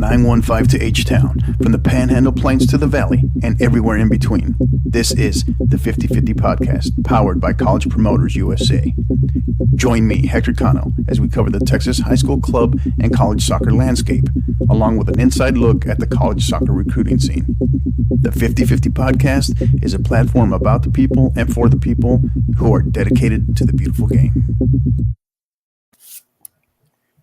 915 to H-Town, from the Panhandle Plains to the Valley, and everywhere in between. This is the 50/50 Podcast, powered by College Promoters USA. Join me, Hector Cano, as we cover the Texas high school club and college soccer landscape, along with an inside look at the college soccer recruiting scene. The 50/50 Podcast is a platform about the people and for the people who are dedicated to the beautiful game.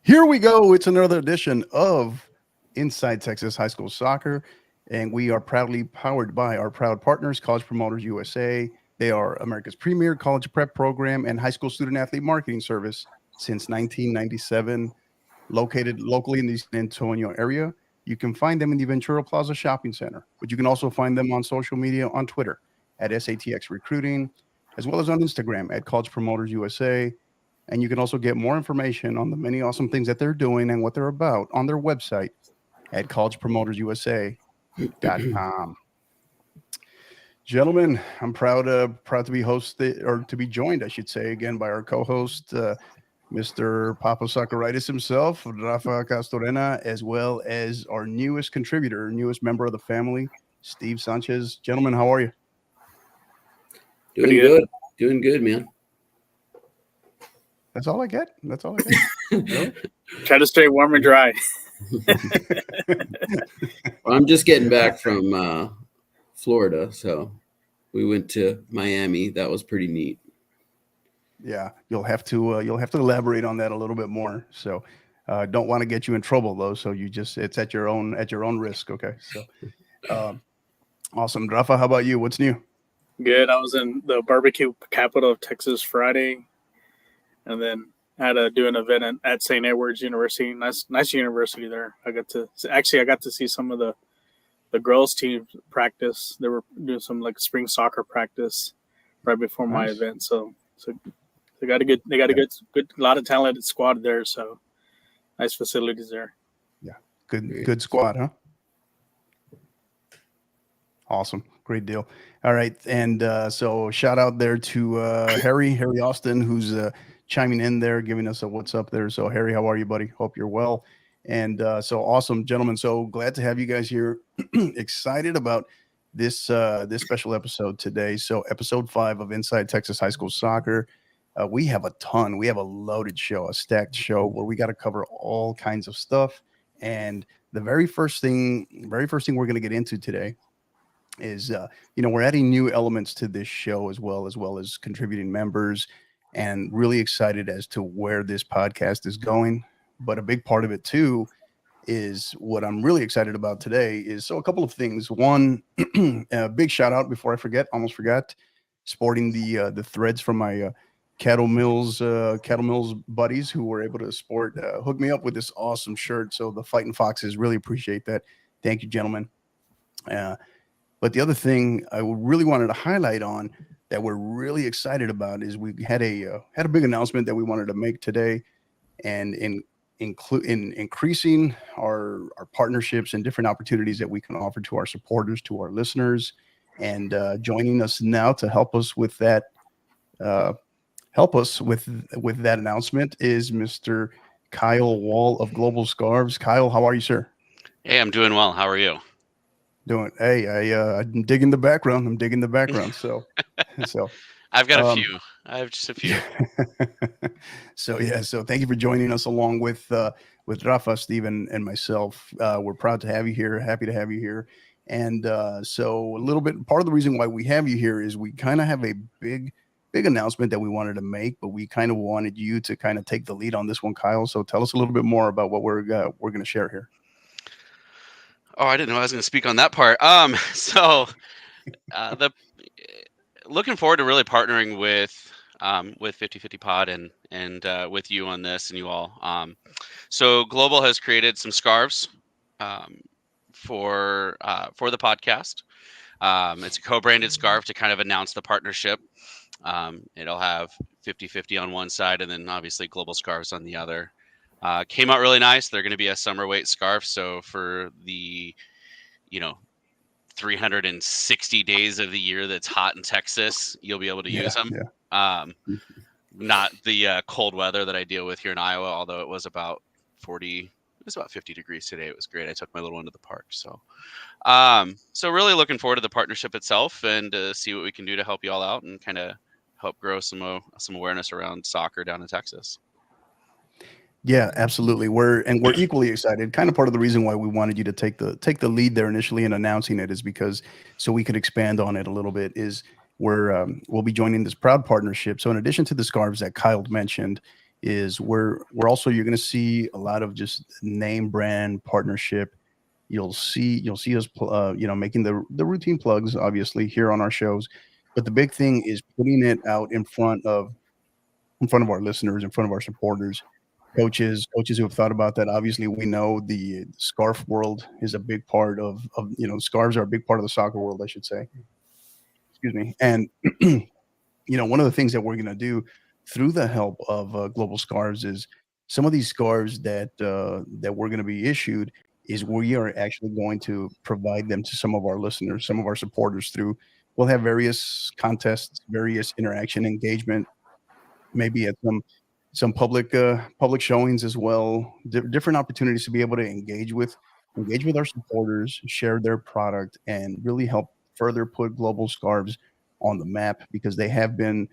Here we go. It's another edition of Inside Texas High School Soccer, and we are proudly powered by our proud partners, College Promoters USA. They are America's premier college prep program and high school student-athlete marketing service since 1997, located locally in the San Antonio area. You can find them in the Ventura Plaza Shopping Center, but you can also find them on social media on Twitter at SATX Recruiting, as well as on Instagram at College Promoters USA. And you can also get more information on the many awesome things that they're doing and what they're about on their website at collegepromotersusa.com. Gentlemen, I'm proud to be hosted, or to be joined, I should say, again by our co-host, Mr. Papa Socaritis himself, Rafa Castorena, as well as our newest contributor, newest member of the family, Steve Sanchez. Gentlemen, how are you? Doing good. Doing good, man. That's all I get. That's all I get. Really? Try to stay warm and dry. Well, I'm just getting back from Florida, so we went to Miami. That was pretty neat. Yeah, you'll have to elaborate on that a little bit more. So, don't want to get you in trouble though. So it's at your own risk. Okay. So, awesome, Rafa. How about you? What's new? Good. I was in the barbecue capital of Texas Friday, and then had to do an event at St. Edward's University. Nice university there. I got to see some of the girls team practice. They were doing some like spring soccer practice right before my event. So they got a good lot of talented squad there. So nice facilities there. Yeah, good squad, huh? Awesome, great deal. All right, and so shout out there to Harry Austin, who's chiming in there, giving us a what's up there. So Harry, how are you, buddy? Hope you're well. And so awesome, gentlemen. So glad to have you guys here. Excited about this special episode today. So episode 5 of Inside Texas High School Soccer. We have a loaded show, a stacked show where we got to cover all kinds of stuff. And the very first thing we're going to get into today is, we're adding new elements to this show as well as contributing members, and really excited as to where this podcast is going. But a big part of it too is what I'm really excited about today is, so a couple of things. One, a big shout out before I forget, almost forgot, sporting the threads from my Cattle Mills buddies who were able to hook me up with this awesome shirt. So the Fighting Foxes, really appreciate that. Thank you, gentlemen. But the other thing I really wanted to highlight on that we're really excited about is we had a big announcement that we wanted to make today, and in increasing our partnerships and different opportunities that we can offer to our supporters, to our listeners. And joining us now to help us with that announcement is Mr. Kyle Wall of Global Scarves. Kyle, how are you, sir? Hey, I'm doing well. How are you? I'm digging the background. So I've got a few. I have just a few. So thank you for joining us along with Rafa, Steven, and myself. We're proud to have you here. Happy to have you here. And so a little bit, part of the reason why we have you here is we kind of have a big announcement that we wanted to make, but we kind of wanted you to kind of take the lead on this one, Kyle. So tell us a little bit more about what we're going to share here. Oh, I didn't know I was going to speak on that part. Looking forward to really partnering with 50/50 Pod and with you on this, and you all. So Global has created some scarves for the podcast. It's a co-branded scarf to kind of announce the partnership. It'll have 50/50 on one side, and then obviously Global Scarves on the other. Came out really nice. They're going to be a summer weight scarf. So for the, 360 days of the year that's hot in Texas, you'll be able to use them. Yeah. Not the cold weather that I deal with here in Iowa, although it was about 40 It was about 50 degrees today. It was great. I took my little one to the park. So really looking forward to the partnership itself and to see what we can do to help you all out and kind of help grow some awareness around soccer down in Texas. Yeah, absolutely. We're equally excited. Kind of part of the reason why we wanted you to take the lead there initially in announcing it is because so we could expand on it a little bit. Is we'll be joining this proud partnership. So in addition to the scarves that Kyle mentioned, is we're also you're going to see a lot of just name brand partnership. You'll see us making the routine plugs obviously here on our shows, but the big thing is putting it out in front of our listeners, in front of our supporters, coaches who have thought about that. Obviously, we know the scarf world is a big part of scarves are a big part of the soccer world, I should say. Excuse me. And one of the things that we're going to do through the help of Global Scarves is some of these scarves that we're going to be issued is we are actually going to provide them to some of our listeners, some of our supporters through. We'll have various contests, various interaction engagement, maybe at some public showings as well, different opportunities to be able to engage with our supporters, share their product, and really help further put Global Scarves on the map because they have been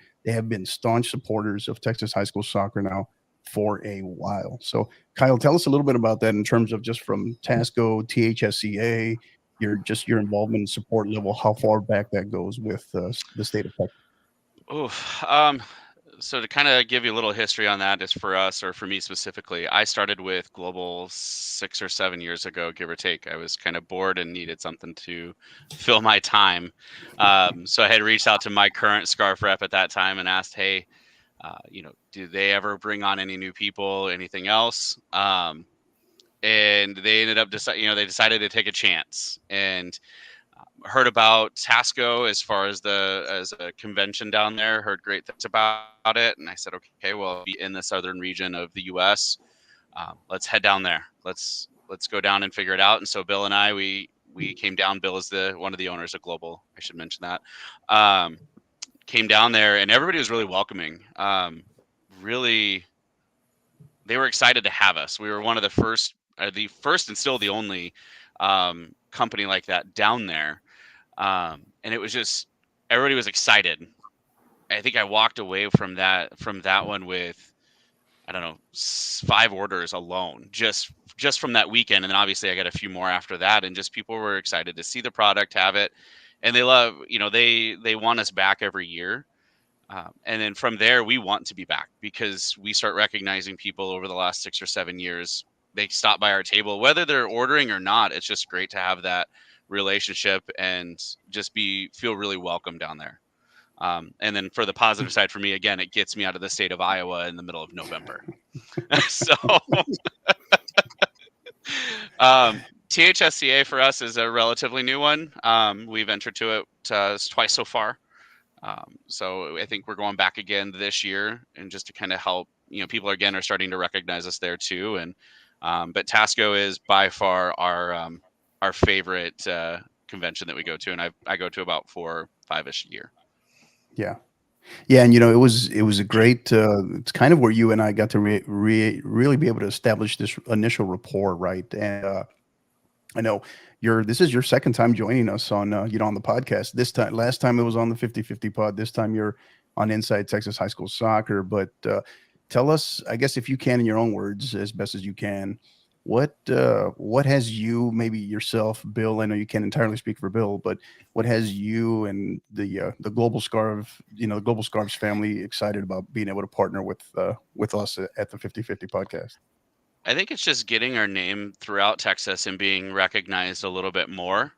staunch supporters of Texas high school soccer now for a while. So Kyle, tell us a little bit about that in terms of just from Tasco, THSCA, your involvement and support level, how far back that goes with the state of Texas. Oh, so to kind of give you a little history on that, is for us or for me specifically, I started with Global 6 or 7 years ago, give or take. I was kind of bored and needed something to fill my time. So I had reached out to my current scarf rep at that time and asked, hey, do they ever bring on any new people, anything else? And they ended up they decided to take a chance and heard about Tasco as far as as a convention down there. Heard great things about it, and I said, okay, well, I'll be in the southern region of the U.S. Let's head down there. Let's go down and figure it out. And so Bill and I, we came down. Bill is one of the owners of Global. I should mention that. Came down there, and everybody was really welcoming. Really, they were excited to have us. We were one of the first and still the only company like that down there. And it was just everybody was excited. I think I walked away from that one with, I don't know, 5 orders alone, just from that weekend. And then obviously I got a few more after that, and just people were excited to see the product, have it, and they love, they want us back every year. And then from there, we want to be back because we start recognizing people over the last 6 or 7 years. They stop by our table, whether they're ordering or not. It's just great to have that relationship and just feel really welcome down there. And then for the positive side for me, again, it gets me out of the state of Iowa in the middle of November. So THSCA for us is a relatively new one. We've entered to it twice so far. So I think we're going back again this year, and just to kind of help, people again are starting to recognize us there too. And but Tasco is by far our favorite convention that we go to, and I go to about 4 or 5-ish a year. Yeah. Yeah, and it was a great. It's kind of where you and I got to really be able to establish this initial rapport, right? And I know this is your second time joining us on on the podcast. Last time it was on the 50/50 pod. This time you're on Inside Texas High School Soccer. But tell us, I guess, if you can, in your own words, as best as you can, what has you, maybe yourself, Bill? I know you can't entirely speak for Bill, but what has you and the Global Scarf, the Global Scarves family excited about being able to partner with us at the 50/50 podcast? I think it's just getting our name throughout Texas and being recognized a little bit more.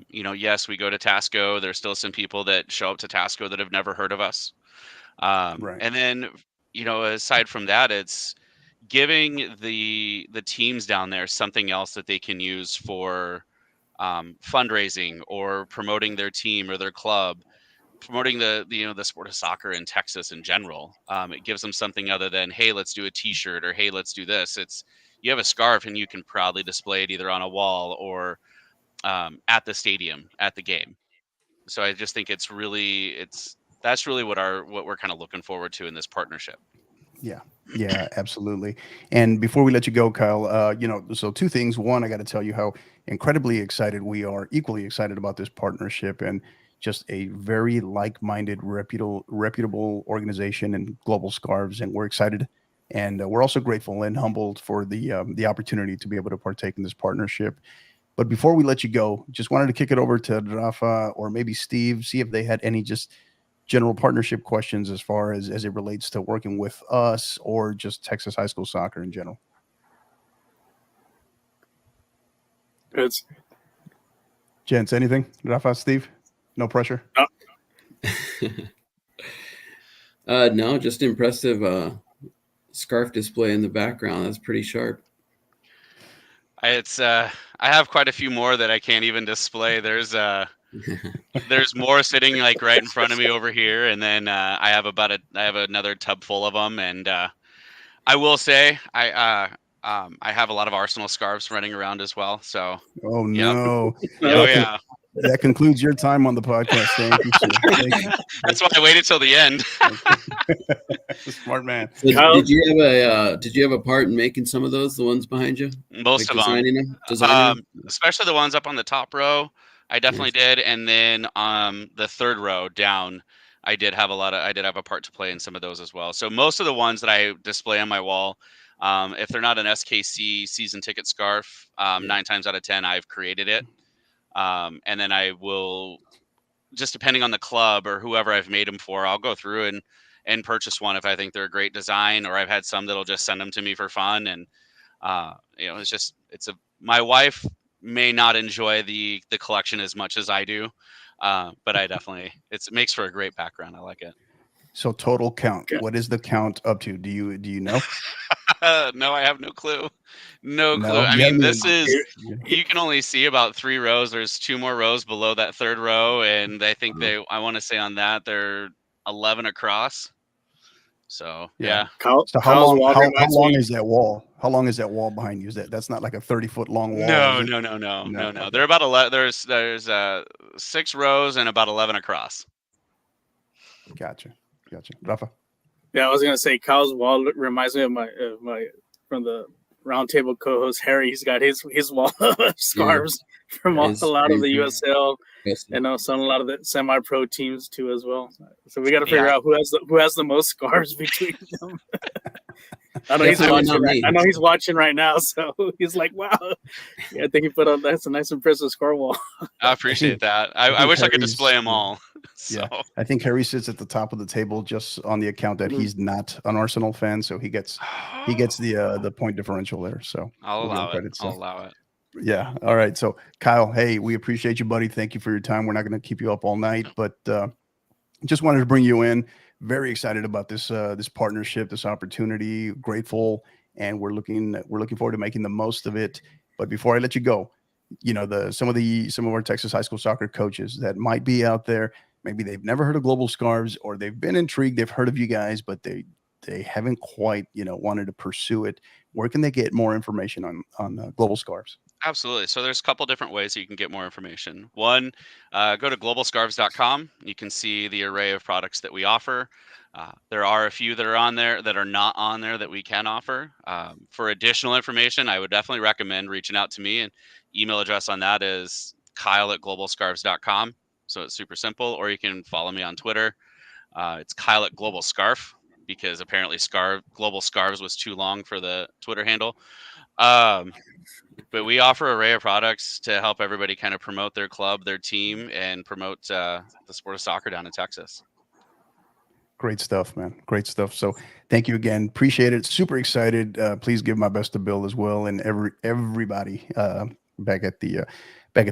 Yes, we go to Tasco. There's still some people that show up to Tasco that have never heard of us. Right. And then, aside from that, it's giving the teams down there something else that they can use for fundraising or promoting their team or their club, promoting the sport of soccer in Texas in general. It gives them something other than, hey, let's do a T-shirt, or hey, let's do this. It's, you have a scarf and you can proudly display it either on a wall or at the stadium at the game. So I just think that's really what we're kind of looking forward to in this partnership. Yeah, absolutely. And before we let you go, Kyle, so two things. One, I got to tell you how incredibly excited we are, equally excited about this partnership, and just a very like-minded, reputable organization in Global Scarves, and we're excited, and we're also grateful and humbled for the opportunity to be able to partake in this partnership. But before we let you go, just wanted to kick it over to Rafa or maybe Steve, see if they had any just general partnership questions as far as it relates to working with us or just Texas high school soccer in general. It's Gents, anything? Rafa, Steve? No pressure? No, just impressive scarf display in the background. That's pretty sharp. I have quite a few more that I can't even display. There's more sitting like right in front of me over here, and then I have another tub full of them. And I will say I have a lot of Arsenal scarves running around as well. So Oh no! oh yeah, That concludes your time on the podcast. Thank you, sir. Thank you. that's why I waited till the end. Smart man. So Kyle? did you have a part in making some of those, the ones behind you? Most Like of them. Designing them? Especially the ones up on the top row, I definitely did. And then the third row down, I did have a part to play in some of those as well. So most of the ones that I display on my wall, if they're not an SKC season ticket scarf, 9 times out of 10 I've created it. And then I will, just depending on the club or whoever I've made them for, I'll go through and purchase one if I think they're a great design, or I've had some that'll just send them to me for fun. And my wife may not enjoy the collection as much as I do, but I definitely, it makes for a great background. I like it. So total count. What is the count up to? Do you know? No, I have no clue. No clue. No? I You mean, haven't you can only see about 3 rows. There's 2 more rows below that third row, and I think I want to say on that they're 11 across. So yeah. So how long is that wall? How long is that wall behind you? That's not like a 30-foot long wall? No. Okay. They're about 11. There's 6 rows and about 11 across. Gotcha. Rafa? Yeah, I was gonna say Kyle's wall reminds me of my from the roundtable co-host Harry. He's got his wall of scarves from a lot of the USL and a lot of the semi-pro teams too as well. So we got to figure out who has the most scarves between them. I know he's watching right now, so he's like, "Wow, yeah, I think he put on that's a nice impressive scar wall." I appreciate that. I wish I could display them all. So. Yeah, I think Harry sits at the top of the table just on the account that he's not an Arsenal fan, so he gets the point differential there. So I'll allow it. Yeah. All right. So Kyle, hey, we appreciate you, buddy. Thank you for your time. We're not going to keep you up all night, but just wanted to bring you in. Very excited about this partnership, this opportunity. Grateful, and we're looking forward to making the most of it. But before I let you go, some of our Texas high school soccer coaches that might be out there, maybe they've never heard of Global Scarves, or they've been intrigued, they've heard of you guys, but they haven't quite wanted to pursue it. Where can they get more information on Global Scarves? Absolutely. So there's a couple different ways that you can get more information. One, go to globalscarves.com. You can see the array of products that we offer. There are a few that are on there that are not on there that we can offer. For additional information, I would definitely recommend reaching out to me, and email address on that is kyle@globalscarves.com. So it's super simple. Or you can follow me on Twitter. It's Kyle@globalscarf, because apparently Global Scarves was too long for the Twitter handle. But we offer an array of products to help everybody kind of promote their club, their team, and promote the sport of soccer down in Texas. Great stuff, man. Great stuff. So thank you again. Appreciate it. Super excited. Please give my best to Bill as well, and everybody back at the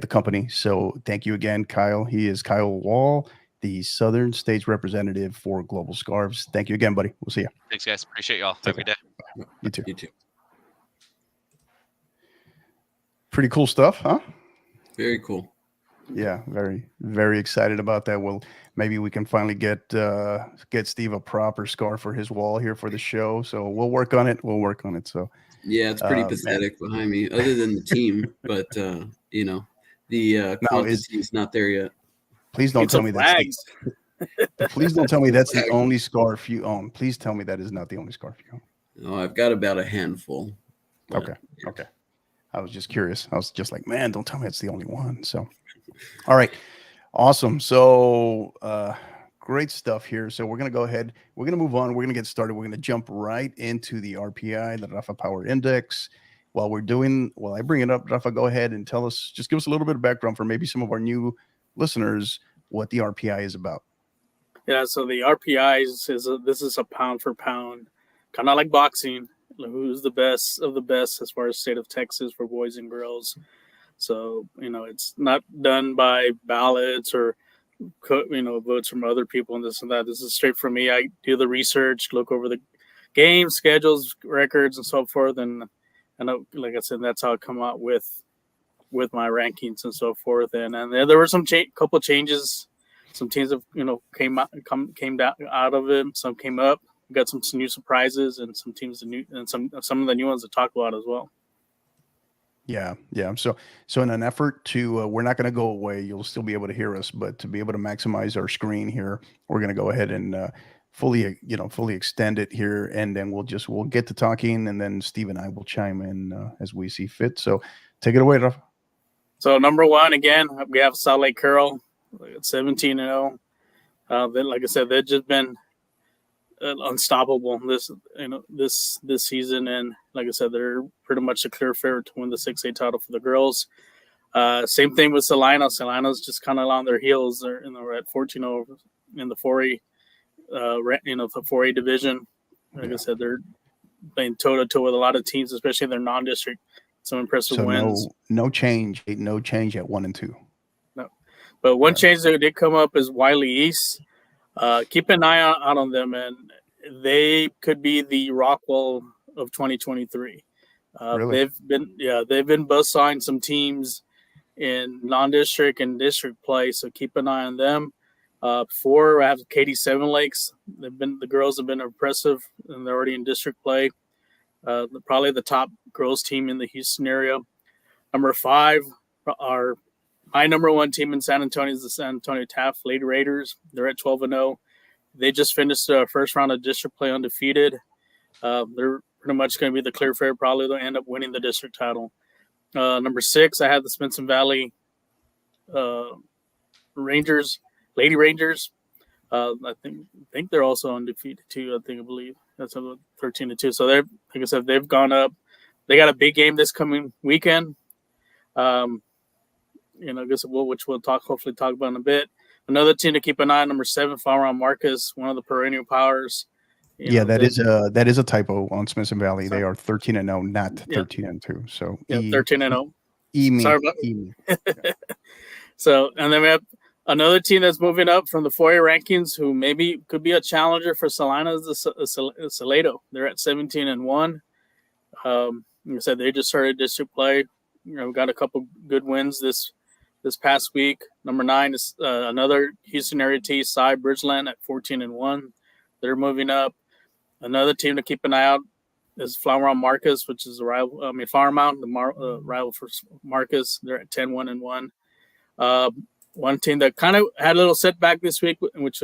company. So thank you again, Kyle. He is Kyle Wall, the Southern States representative for Global Scarves. Thank you again, buddy. We'll see you. Thanks, guys. Appreciate y'all. Have a good day. You too. You too. Pretty cool stuff, huh? Very cool. Yeah, very, very excited about that. Well, maybe we can finally get Steve a proper scarf for his wall here for the show. So we'll work on it. So yeah, it's pretty pathetic behind me, other than the team, but the quantity is not there yet. Please don't tell me that. Please don't tell me that's the only scarf you own. Please tell me that is not the only scarf you own. No, I've got about a handful. Okay. I was just curious. I was just like, man, don't tell me it's the only one. So, all right. Awesome. So, great stuff here. So we're going to go ahead. We're going to move on. We're going to get started. We're going to jump right into the RPI, the Rafa Power Index. While I bring it up, Rafa, go ahead and just give us a little bit of background for maybe some of our new listeners, what the RPI is about. Yeah, so the RPI this is a pound for pound, kind of like boxing. Who's the best of the best as far as state of Texas for boys and girls. So, it's not done by ballots or, votes from other people and this and that. This is straight from me. I do the research, look over the game schedules, records, and so forth. And like I said, that's how I come out with my rankings and so forth. And there were some couple changes. Some teams have, came out of it. Some came up. We got some new surprises and some teams and some of the new ones to talk about as well. Yeah. So in an effort to, we're not going to go away. You'll still be able to hear us, but to be able to maximize our screen here, we're going to go ahead and fully extend it here, and then we'll get to talking, and then Steve and I will chime in as we see fit. So take it away, Rafa. So number one, again, we have Salt Lake Curl, 17-0. Then, like I said, they've just been unstoppable this season, and like I said, they're pretty much a clear favorite to win the 6A title for the girls. Same thing with Salina. Salina's just kind of on their heels. They're at 14-0 in the 4A, the 4A division. Like I said, they're playing toe to toe with a lot of teams, especially in their non-district. Some impressive wins. No change at 1 and 2. No, but one change that did come up is Wiley East. Keep an eye out on them, and they could be the Rockwell of 2023. Really? They've been buzzsawing some teams in non-district and district play, so keep an eye on them. Before I have Katy Seven Lakes. The girls have been impressive, and they're already in district play. Probably the top girls team in the Houston area. Number 5 are my number 1 team in San Antonio is the San Antonio Taft Lady Raiders. They're at 12-0. They just finished the first round of district play undefeated. They're pretty much going to be the clear favorite. Probably they'll end up winning the district title. Number 6, I had the Spencer Valley Rangers, Lady Rangers. I think they're also undefeated too. I believe that's 13-2. So they're, like I said, they've gone up. They got a big game this coming weekend. Which we'll hopefully talk about in a bit. Another team to keep an eye on, number 7, Flower Marcus, one of the perennial powers. That is a typo on Smith and Valley. They are 13-0, not 13-2. So 13-0. Sorry about that. So, and then we have another team that's moving up from the 4A rankings, who maybe could be a challenger for Salina, is the Salado. They're at 17-1. Like I said, they just started district play. We got a couple good wins this past week. Number 9 is another Houston area team, Cy Bridgeland, at 14-1. They're moving up. Another team to keep an eye out is Flower Marcus, which is a rival. Flower Mountain, the rival for Marcus. They're at 10-1. One team that kind of had a little setback this week, which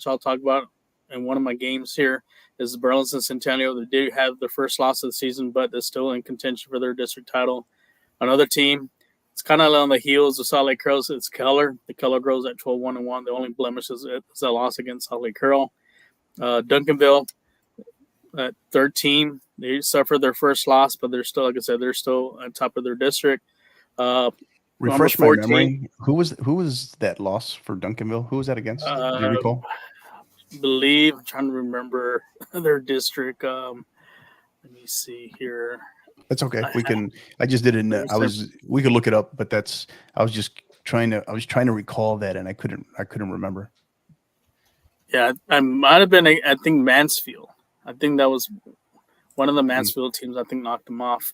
I'll talk about in one of my games here, is Burlington Centennial. They did have their first loss of the season, but they're still in contention for their district title. Another team, it's kind of on the heels of Salt Lake Curls. It's Keller. The Keller Girls at 12-1. The only blemish is a loss against Salt Lake Curl. Duncanville at 13. They suffered their first loss, but they're still, like I said, they're still on top of their district. Refresh my memory. Who was that loss for Duncanville? Who was that against? Do you recall? I'm trying to remember their district. Let me see here. That's okay. I just didn't. We could look it up, but I was trying to recall that, and I couldn't remember. Yeah, I might have been. I think Mansfield. I think that was one of the Mansfield teams. I think knocked them off,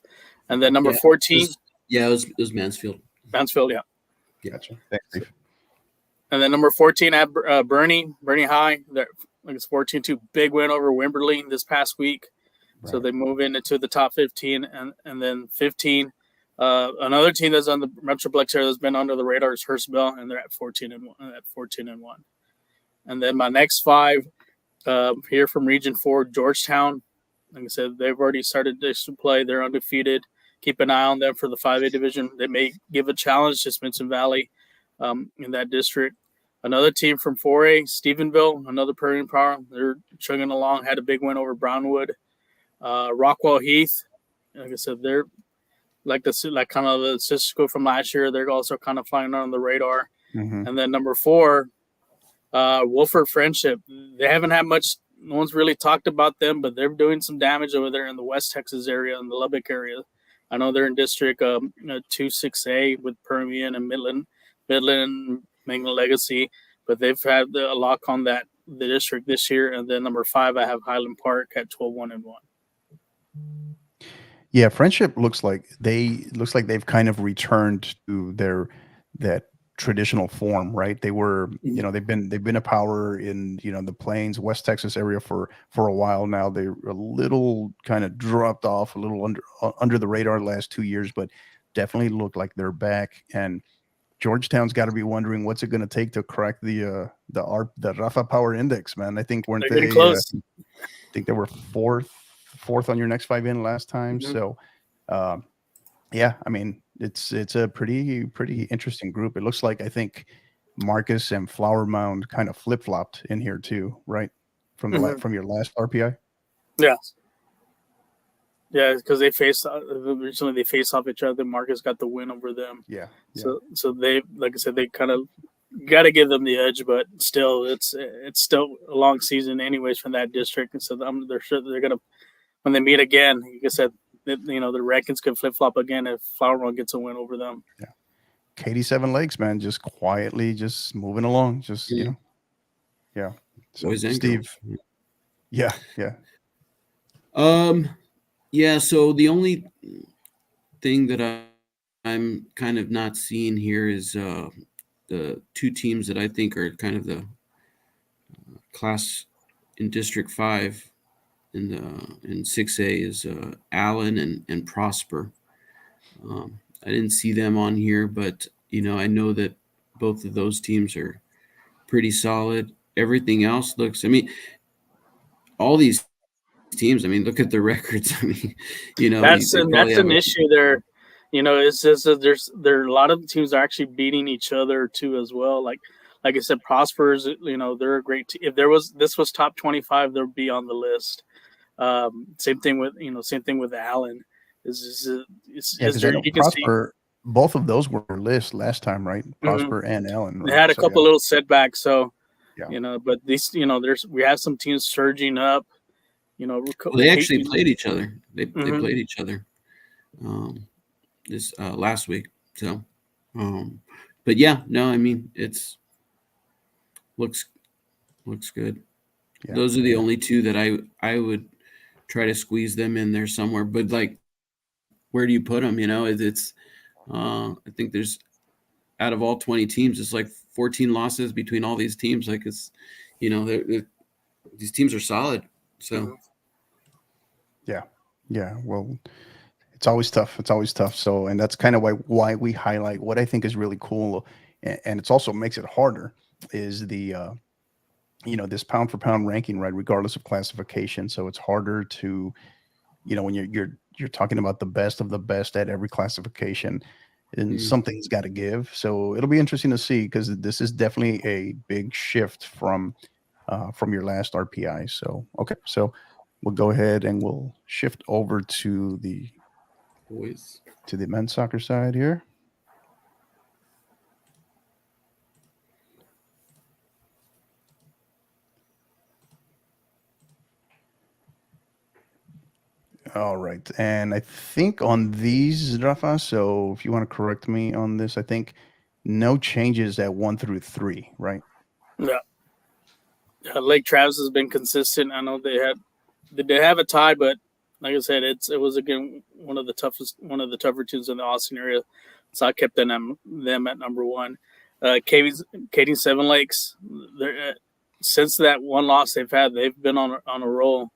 and then number 14. It was Mansfield. Mansfield, yeah. Gotcha. Thanks, Steve. And then number 14 at Bernie High. It's 14-2, big win over Wimberley this past week. Right. So they move into the top 15, and then 15. Another team that's on the Metroplex area that's been under the radar is Hurstbell, and they're at 14-1. And then my next 5 here from Region 4, Georgetown. Like I said, they've already started to play. They're undefeated. Keep an eye on them for the 5A division. They may give a challenge to Smithson Valley in that district. Another team from 4A, Stephenville, another Prairie Power. They're chugging along, had a big win over Brownwood. Rockwell Heath, like I said, they're like kind of the sister school from last year. They're also kind of flying on the radar. Mm-hmm. And then number 4, Wolford Friendship. They haven't had much. No one's really talked about them, but they're doing some damage over there in the West Texas area, in the Lubbock area. I know they're in District 2-6A with Permian and Midland, Mangla Legacy, but they've had a lock on the district this year. And then number 5, I have Highland Park at 12-1-1. Yeah, Friendship looks like they've kind of returned to that traditional form, right? They were, they've been a power in, the Plains, West Texas area for a while now. They're a little kind of dropped off, a little under the radar the last 2 years, but definitely look like they're back. And Georgetown's got to be wondering what's it going to take to crack the Rafa Power Index, man. I think They're getting close. I think they were fourth on your next 5 in last time. Mm-hmm. So, yeah, I mean, it's a pretty interesting group. It looks like, I think Marcus and Flower Mound kind of flip flopped in here too, right? From the from your last RPI. Yeah. Yeah, because they recently they faced off each other. Marcus got the win over them. Yeah. So they, like I said, they kind of got to give them the edge, but still, it's still a long season anyways from that district. And so they're sure they're gonna, when they meet again, like I said, the rankings could flip flop again if Flower Mound gets a win over them. Yeah. Katy Seven Lakes, man, just quietly, just moving along, just yeah. So Steve, yeah. Yeah, so the only thing that I'm kind of not seeing here is the 2 teams that I think are kind of the class in District 5 in 6A is Allen and Prosper. I didn't see them on here, but I know that both of those teams are pretty solid. Everything else looks, I mean, all these teams, I mean, look at the records. I mean, that's an issue there. It's just that there are a lot of the teams are actually beating each other too as well. Like I said, Prosper's, they're a great team. If this was top 25, they'll be on the list. Same thing with Allen. Prosper, both of those were list last time, right? Prosper and Allen. Right? They had a couple little setbacks, so yeah. But these, we have some teams surging up. They actually played each other. They played each other this last week. So, but yeah, no, I mean, it's looks good. Yeah. Those are the only 2 that I would try to squeeze them in there somewhere. But like, where do you put them? It's I think there's, out of all 20 teams, it's like 14 losses between all these teams. Like it's, these teams are solid. So, yeah. Well, it's always tough. So, and that's kind of why we highlight what I think is really cool, and it's also makes it harder is the, this pound for pound ranking, right? Regardless of classification. So it's harder to, when you're talking about the best of the best at every classification, and something's got to give. So it'll be interesting to see, because this is definitely a big shift from your last RPI. So, okay. So we'll go ahead and we'll shift over to the boys, to the men's soccer side here. All right. And I think on these, Rafa, so if you want to correct me on this, I think no changes at 1 through 3, right? Yeah. Lake Travis has been consistent. I know they have a tie, but like I said, it was again one of the tougher teams in the Austin area. So I kept them at number 1. Katy Seven Lakes, since that one loss they've been on a roll.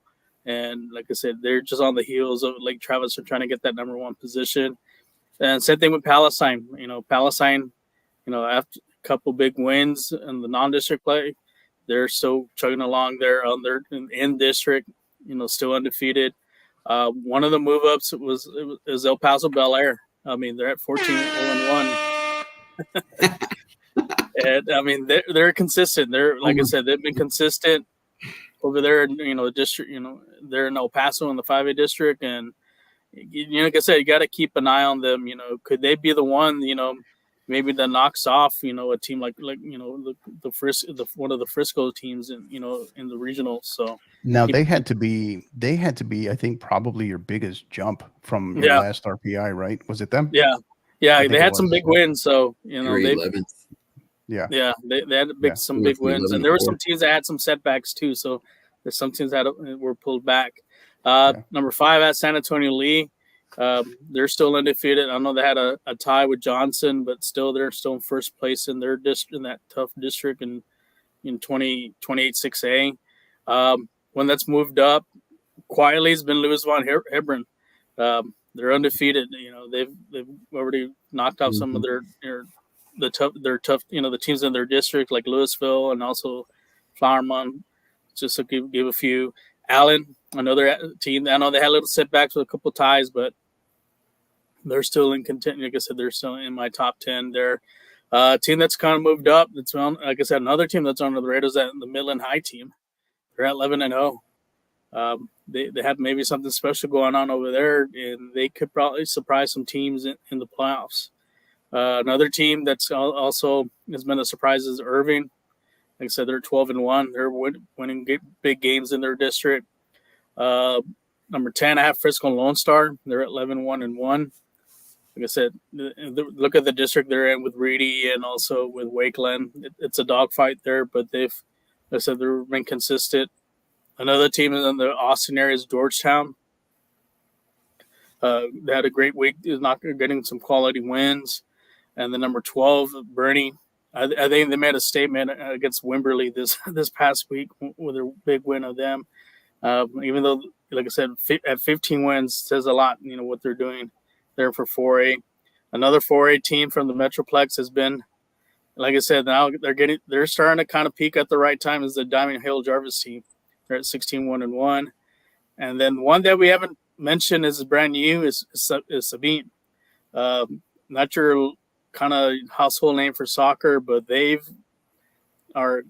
And like I said, they're just on the heels of Lake Travis are trying to get that number 1 position. And same thing with Palestine. Palestine, after a couple big wins in the non-district play, they're still chugging along there on their in district, still undefeated. One of the move ups is El Paso Bel Air. I mean, they're at 14-0-1. And I mean, they're consistent. Like I said, they've been consistent over there. District. They're in El Paso in the 5A district, and like I said, you got to keep an eye on them. Could they be the one? Maybe that knocks off a team like the one of the Frisco teams in the regional. So now they had to be I think probably your biggest jump from your last RPI, right? Was it them? Yeah, they had some big wins. So they 11th. Yeah, they had some big wins, and there were some teams that had some setbacks too. So there's some teams that were pulled back. Number 5 at San Antonio Lee. They're still undefeated. I know they had a tie with Johnson, but still they're still in first place in their district, in that tough district in 28 6A. One that's moved up quietly has been Louis Von Hebron. They're undefeated. They've already knocked off some of their tough the teams in their district, like Louisville and also Flowermont, just to give a few. Allen, another team. I know they had a little setbacks with a couple ties, but they're still in contention. Like I said, they're still in my top 10. They're a team that's kind of moved up. That's on, like I said, another team that's under the radar is the Midland High team. They're at 11-0. They have maybe something special going on over there, and they could probably surprise some teams in the playoffs. Another team that's also has been a surprise is Irving. Like I said, they're 12-1. They're winning big games in their district. Number 10, I have Frisco Lone Star. They're at 11-1-1. Like I said, look at the district they're in with Reedy and also with Wakeland. It's a dogfight there, but like I said, they've been consistent. Another team in the Austin area is Georgetown. They had a great week, getting some quality wins. And the number 12, Bernie. I think they made a statement against Wimberley this past week with a big win of them. Even though, like I said, at 15 wins says a lot. What they're doing there for 4A. Another 4A team from the Metroplex has been, like I said, now they're starting to kind of peak at the right time. Is the Diamond Hill Jarvis team. They're at 16-1-1, and then one that we haven't mentioned is brand new is Sabine. Not your kind of household name for soccer, but they've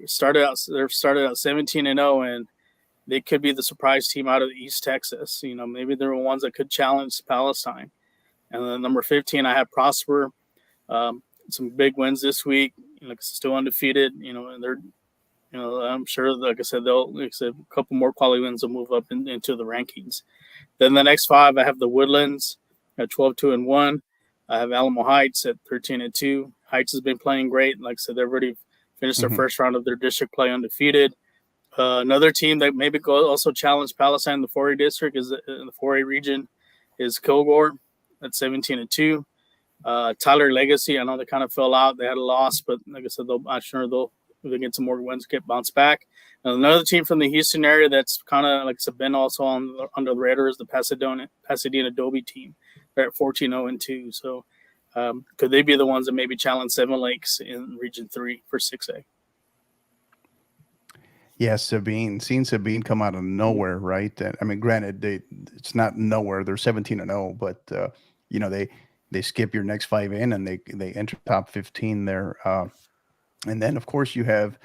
started out 17-0, and they could be the surprise team out of East Texas. Maybe they're the ones that could challenge Palestine. And then number 15, I have Prosper. Some big wins this week. Still undefeated. And they're, I'm sure, like I said, a couple more quality wins will move up into the rankings. Then the next 5, I have the Woodlands at 12-2-1. I have Alamo Heights at 13-2. Heights has been playing great. Like I said, they've already finished their first round of their district play undefeated. Another team that maybe also challenged Palestine in the 4A district in the 4A region is Kilgore at 17-2. Tyler Legacy, I know they kind of fell out. They had a loss, but like I said, I'm sure they'll get some more wins, get bounced back. And another team from the Houston area that's kind of, like I said, been also under the radar is the Pasadena Adobe team. They're at 14-0-2. So could they be the ones that maybe challenge Seven Lakes in Region 3 for 6A? Yeah, Sabine. Seeing Sabine come out of nowhere, right? I mean, granted, it's not nowhere. They're 17-0, but they skip your next 5 in and they enter top 15 there. And then of course you have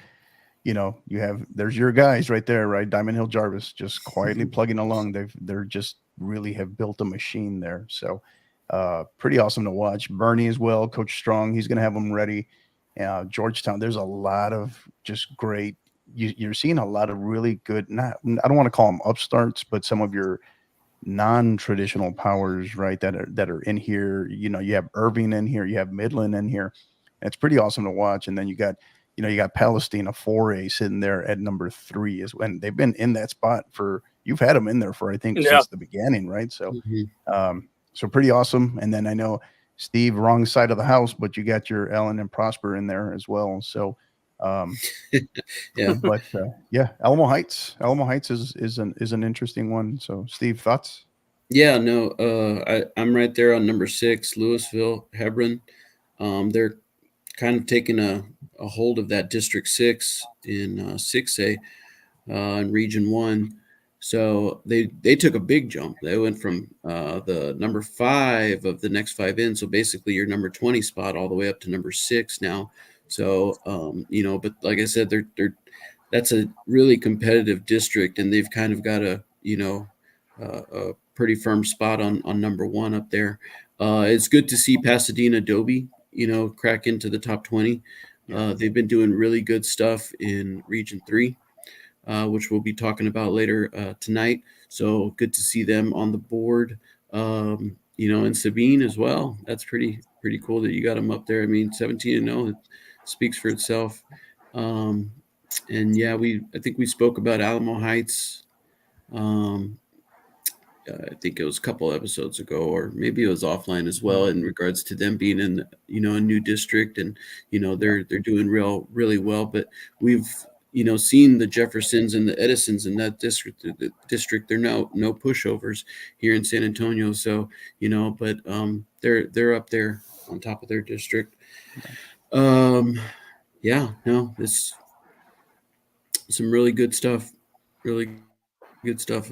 there's your guys right there, right? Diamond Hill Jarvis just quietly plugging along. They're just really have built a machine there. So pretty awesome to watch. Bernie as well, Coach Strong, he's going to have them ready. Georgetown, there's a lot of just great. You're seeing a lot of really good. I don't want to call them upstarts, but some of your non-traditional powers, right? That are in here. You have Irving in here. You have Midland in here. And it's pretty awesome to watch. And then you got Palestine, a 4A sitting there at number 3 is when they've been in that spot you've had them in there for, I think, since the beginning, right? So, so pretty awesome. And then I know Steve, wrong side of the house, but you got your Ellen and Prosper in there as well. So, but Alamo Heights is an interesting one. So Steve, thoughts? Yeah, no, I'm right there on number 6, Louisville, Hebron. They're kind of taking a a hold of that District 6 in 6A in Region 1. So they took a big jump. They went from the number 5 of the next 5 in. So basically your number 20 spot all the way up to number 6 now. So, but like I said, that's a really competitive district, and they've kind of got a pretty firm spot on number 1 up there. It's good to see Pasadena Dobie, crack into the top 20. They've been doing really good stuff in Region 3. Which we'll be talking about later tonight. So good to see them on the board, and Sabine as well. That's pretty cool that you got them up there. I mean, 17-0, it speaks for itself. And yeah, I think we spoke about Alamo Heights. I think it was a couple episodes ago, or maybe it was offline as well, in regards to them being in, a new district, and they're doing really well. But we've seen the Jeffersons and the Edisons in that district. The district, they're no pushovers here in San Antonio. So but they're up there on top of their district. It's some really good stuff. Really good stuff.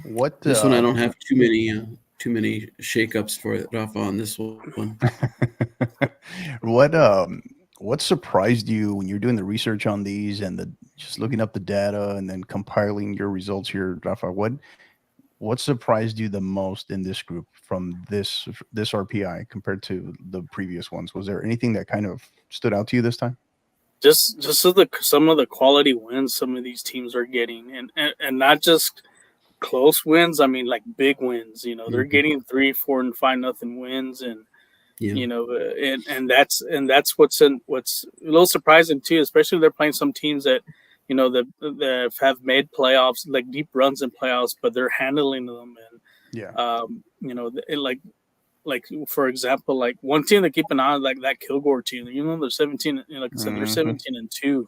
What This one I don't have too many shakeups for it off on this one. What surprised you when you're doing the research on these and just looking up the data and then compiling your results here, Rafa? What surprised you the most in this group from this RPI compared to the previous ones? Was there anything that kind of stood out to you this time? Just some of the quality wins some of these teams are getting, and not just close wins. I mean, like big wins. They're getting 3, 4, and 5-0 wins, and and that's what's a little surprising too. Especially they're playing some teams that that have made playoffs, like deep runs in playoffs, but they're handling them. And like for example, like one team to keep an eye on, like that Kilgore team. They're 17. Like I said, they're 17-2.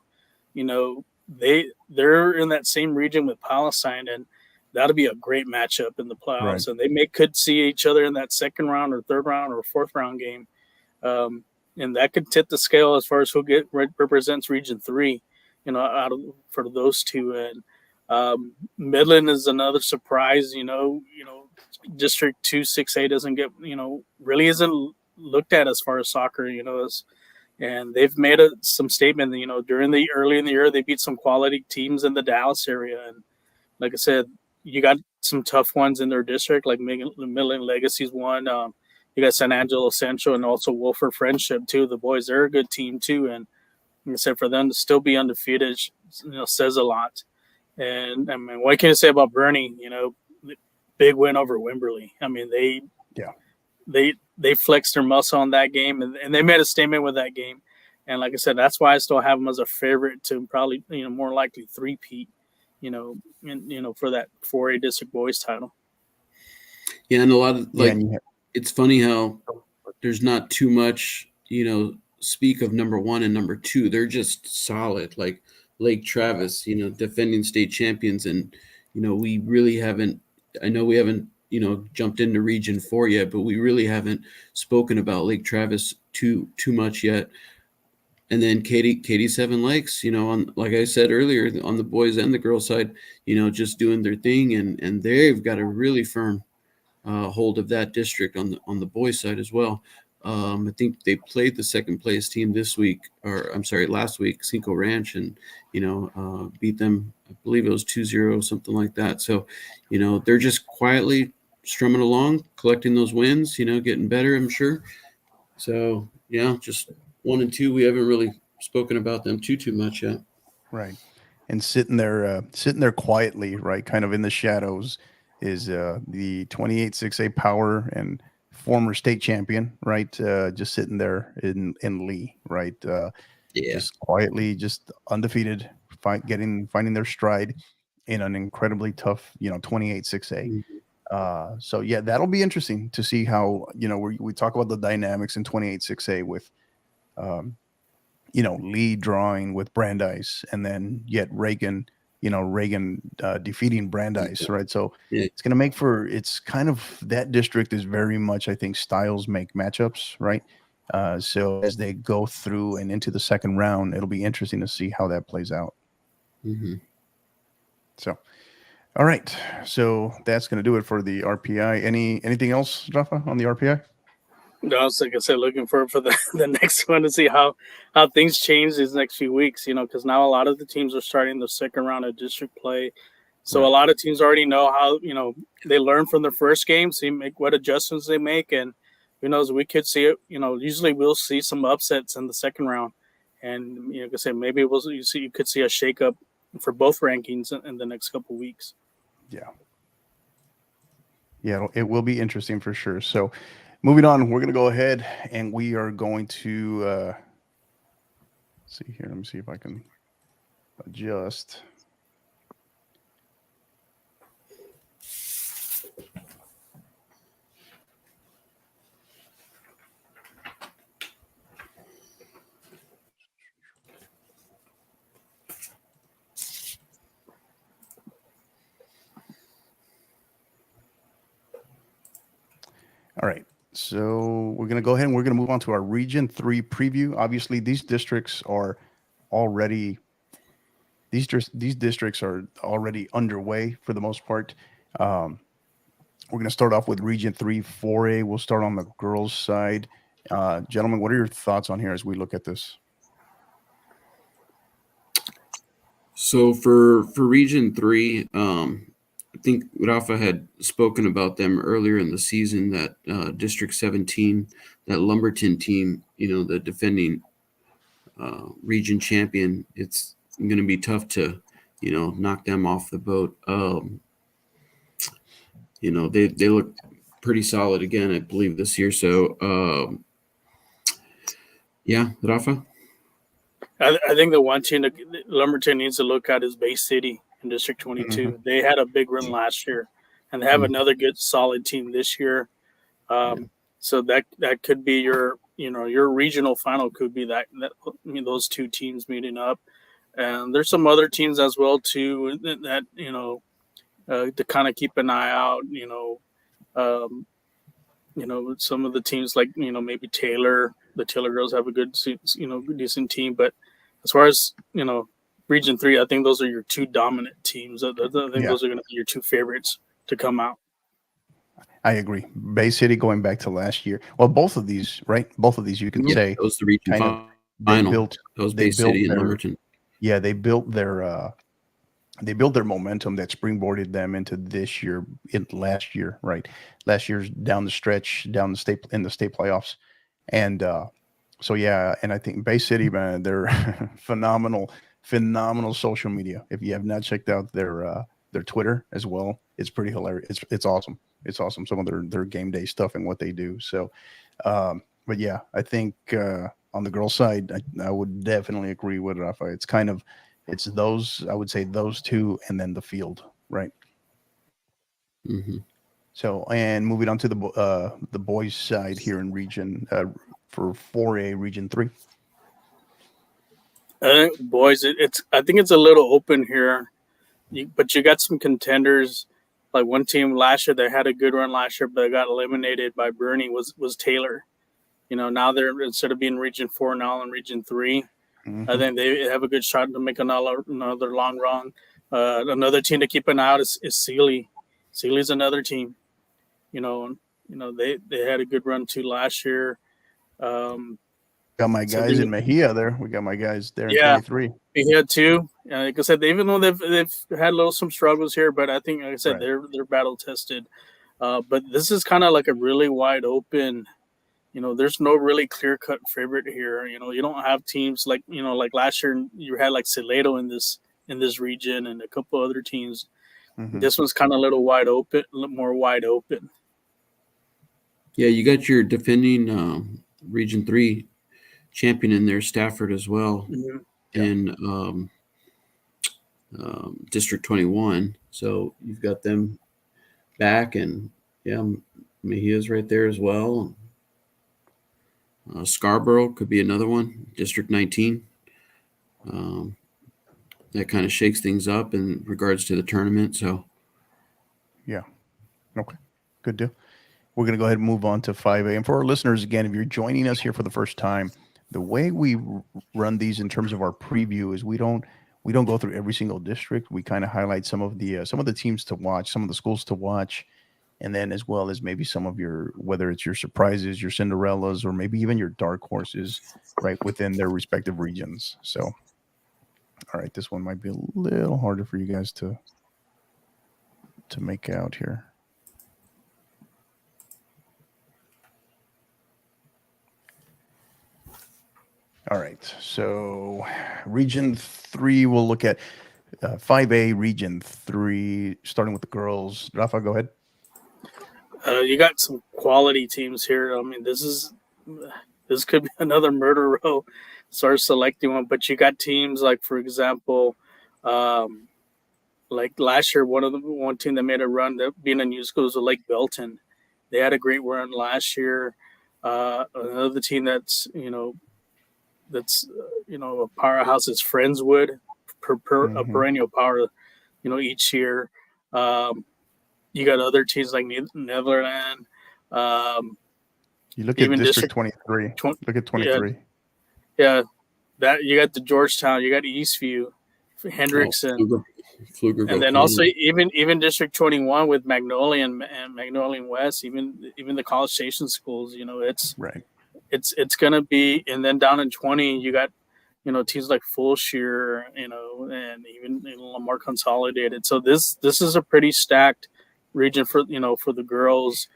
They're in that same region with Palestine, and that'll be a great matchup in the playoffs. Right. And they could see each other in that second round or third round or fourth round game. And that could tip the scale as far as who represents Region 3, for those two. And Midland is another surprise, District 2, 6A doesn't get, really isn't looked at as far as soccer, and they've made some statement, early in the year, they beat some quality teams in the Dallas area. And like I said, you got some tough ones in their district, like Midland Legacy's one. You got San Angelo Central and also Wolford Friendship too. The boys, they're a good team too. And like I said, for them to still be undefeated, says a lot. And I mean, what can you say about Bernie? Big win over Wimberley. I mean, they flexed their muscle on that game, and they made a statement with that game. And like I said, that's why I still have them as a favorite to probably, more likely three-peat, for that 4A district boys title. Yeah, and a lot of it's funny how there's not too much, speak of number 1 and number 2. They're just solid, like Lake Travis, defending state champions. And, we really haven't, I know we haven't, jumped into Region 4 yet, but we really haven't spoken about Lake Travis too much yet. And then Katy Seven Lakes, on, like I said earlier, on the boys and the girls side, just doing their thing, and they've got a really firm hold of that district on the boys side as well. I think they played the second place team last week, Cinco Ranch, and beat them. I believe it was 2-0, something like that. So, they're just quietly strumming along, collecting those wins, getting better, I'm sure. So, just 1 and 2, we haven't really spoken about them too much yet. Right. And sitting there quietly, right, kind of in the shadows, is the 28 6A Power and former state champion, right? Just sitting there in Lee, right? Just quietly, just undefeated, finding their stride in an incredibly tough, 28 6A. So yeah, that'll be interesting to see how, we talk about the dynamics in 28 6A with, Lee drawing with Brandeis, and then yet Reagan defeating Brandeis, right? So it's going to make it's kind of, that district is very much, I think, styles make matchups, right? So as they go through and into the second round, it'll be interesting to see how that plays out. Mm-hmm. So, all right. So that's going to do it for the RPI. Anything else, Rafa, on the RPI? No, I was like I said, looking for the, the next one to see how things change these next few weeks. Because now a lot of the teams are starting the second round of district play, so Right. a lot of teams already know how they learn from their first game, see make what adjustments they make, and who knows, we could see it. Usually we'll see some upsets in the second round, and like I said, maybe you could see a shakeup for both rankings in the next couple weeks. Yeah. Yeah, it will be interesting for sure. So, moving on, we're going to go ahead and we are going to see here. Let me see if I can adjust. All right. So we're going to go ahead and we're going to move on to our Region 3 preview. Obviously, these districts are already underway for the most part. We're going to start off with Region 3 4A. We'll start on the girls' side. Gentlemen, what are your thoughts on here as we look at this? So for Region 3, I think Rafa had spoken about them earlier in the season, that District 17, that Lumberton team, the defending region champion. It's going to be tough to, knock them off the boat. They look pretty solid again, I believe, this year. So, yeah, Rafa? I think the one team that Lumberton needs to look at is Bay City in District 22. Mm-hmm. They had a big run last year, and they have Mhm. another good, solid team this year. So that could be your regional final could be those two teams meeting up, and there's some other teams as well too that to kind of keep an eye out. Um, some of the teams like maybe Taylor. The Taylor girls have a good decent team, but as far as Region 3, I think those are your two dominant teams. I think those are going to be your two favorites to come out. I agree. Bay City going back to last year. Well, both of these, right? Both of these, you can say, that was the region kind of, final. That was Bay City and Lumberton. Yeah, they built their momentum that springboarded them into this year, last year, right? Last year's down the stretch, down the state in the state playoffs, and so yeah, and I think Bay City, man, they're phenomenal social media. If you have not checked out their Twitter as well, it's pretty hilarious. It's awesome. It's awesome. Some of their game day stuff and what they do. So, but yeah, I think on the girls' side, I would definitely agree with Rafa. It's those, I would say those two, and then the field, right? Mm-hmm. So, and moving on to the boys' side here in region for 4A Region 3. Boys, I think it's a little open here, but you got some contenders. Like one team last year, they had a good run last year, but they got eliminated by Bernie. Was Taylor? Now they're, instead of being Region 4 now in Region 3. Mm-hmm. I think they have a good shot to make another long run. Another team to keep an eye out is Sealy. Sealy's another team. They had a good run too last year. Got my guys in Mejia there. We got my guys there in 23. Mejia too. Like I said, even though they've had some struggles here, but I think, like I said, Right. they're battle tested. But this is kind of like a really wide open. There's no really clear cut favorite here. You don't have teams like like last year you had like Salado in this region and a couple other teams. Mm-hmm. This one's kind of a little more wide open. Yeah, you got your defending Region 3 champion in there, Stafford, as well, in District 21. So you've got them back, and yeah, Mejia's right there as well. Scarborough could be another one, District 19. That kind of shakes things up in regards to the tournament. So, yeah, okay, good deal. we're going to go ahead and move on to 5A. And for our listeners, again, if you're joining us here for the first time, the way we run these in terms of our preview is we don't go through every single district. We kind of highlight some of the teams to watch, some of the schools to watch, and then as well as maybe some of your, whether it's your surprises, your Cinderellas, or maybe even your dark horses, right, within their respective regions. So, all right, this one might be a little harder for you guys to make out here. All right, so Region 3, we'll look at 5A, Region 3, starting with the girls. Rafa, go ahead. You got some quality teams here. I mean, this could be another murder row. Start selecting one, but you got teams like, for example, like last year, one team that made a run, that being a new school, was Lake Belton. They had a great run last year. Another team that's a powerhouse is Friendswood, a perennial power, each year. You got other teams like Netherland. You look at Even District 23. Look at 23. Yeah, that you got the Georgetown, you got Eastview, Hendrickson, Pflugerville, and then also even District 21 with Magnolia and Magnolia West, even the College Station schools. It's right. It's gonna be, and then down in 20, you got teams like Fulshire, and even Lamar Consolidated. So this is a pretty stacked region for the girls.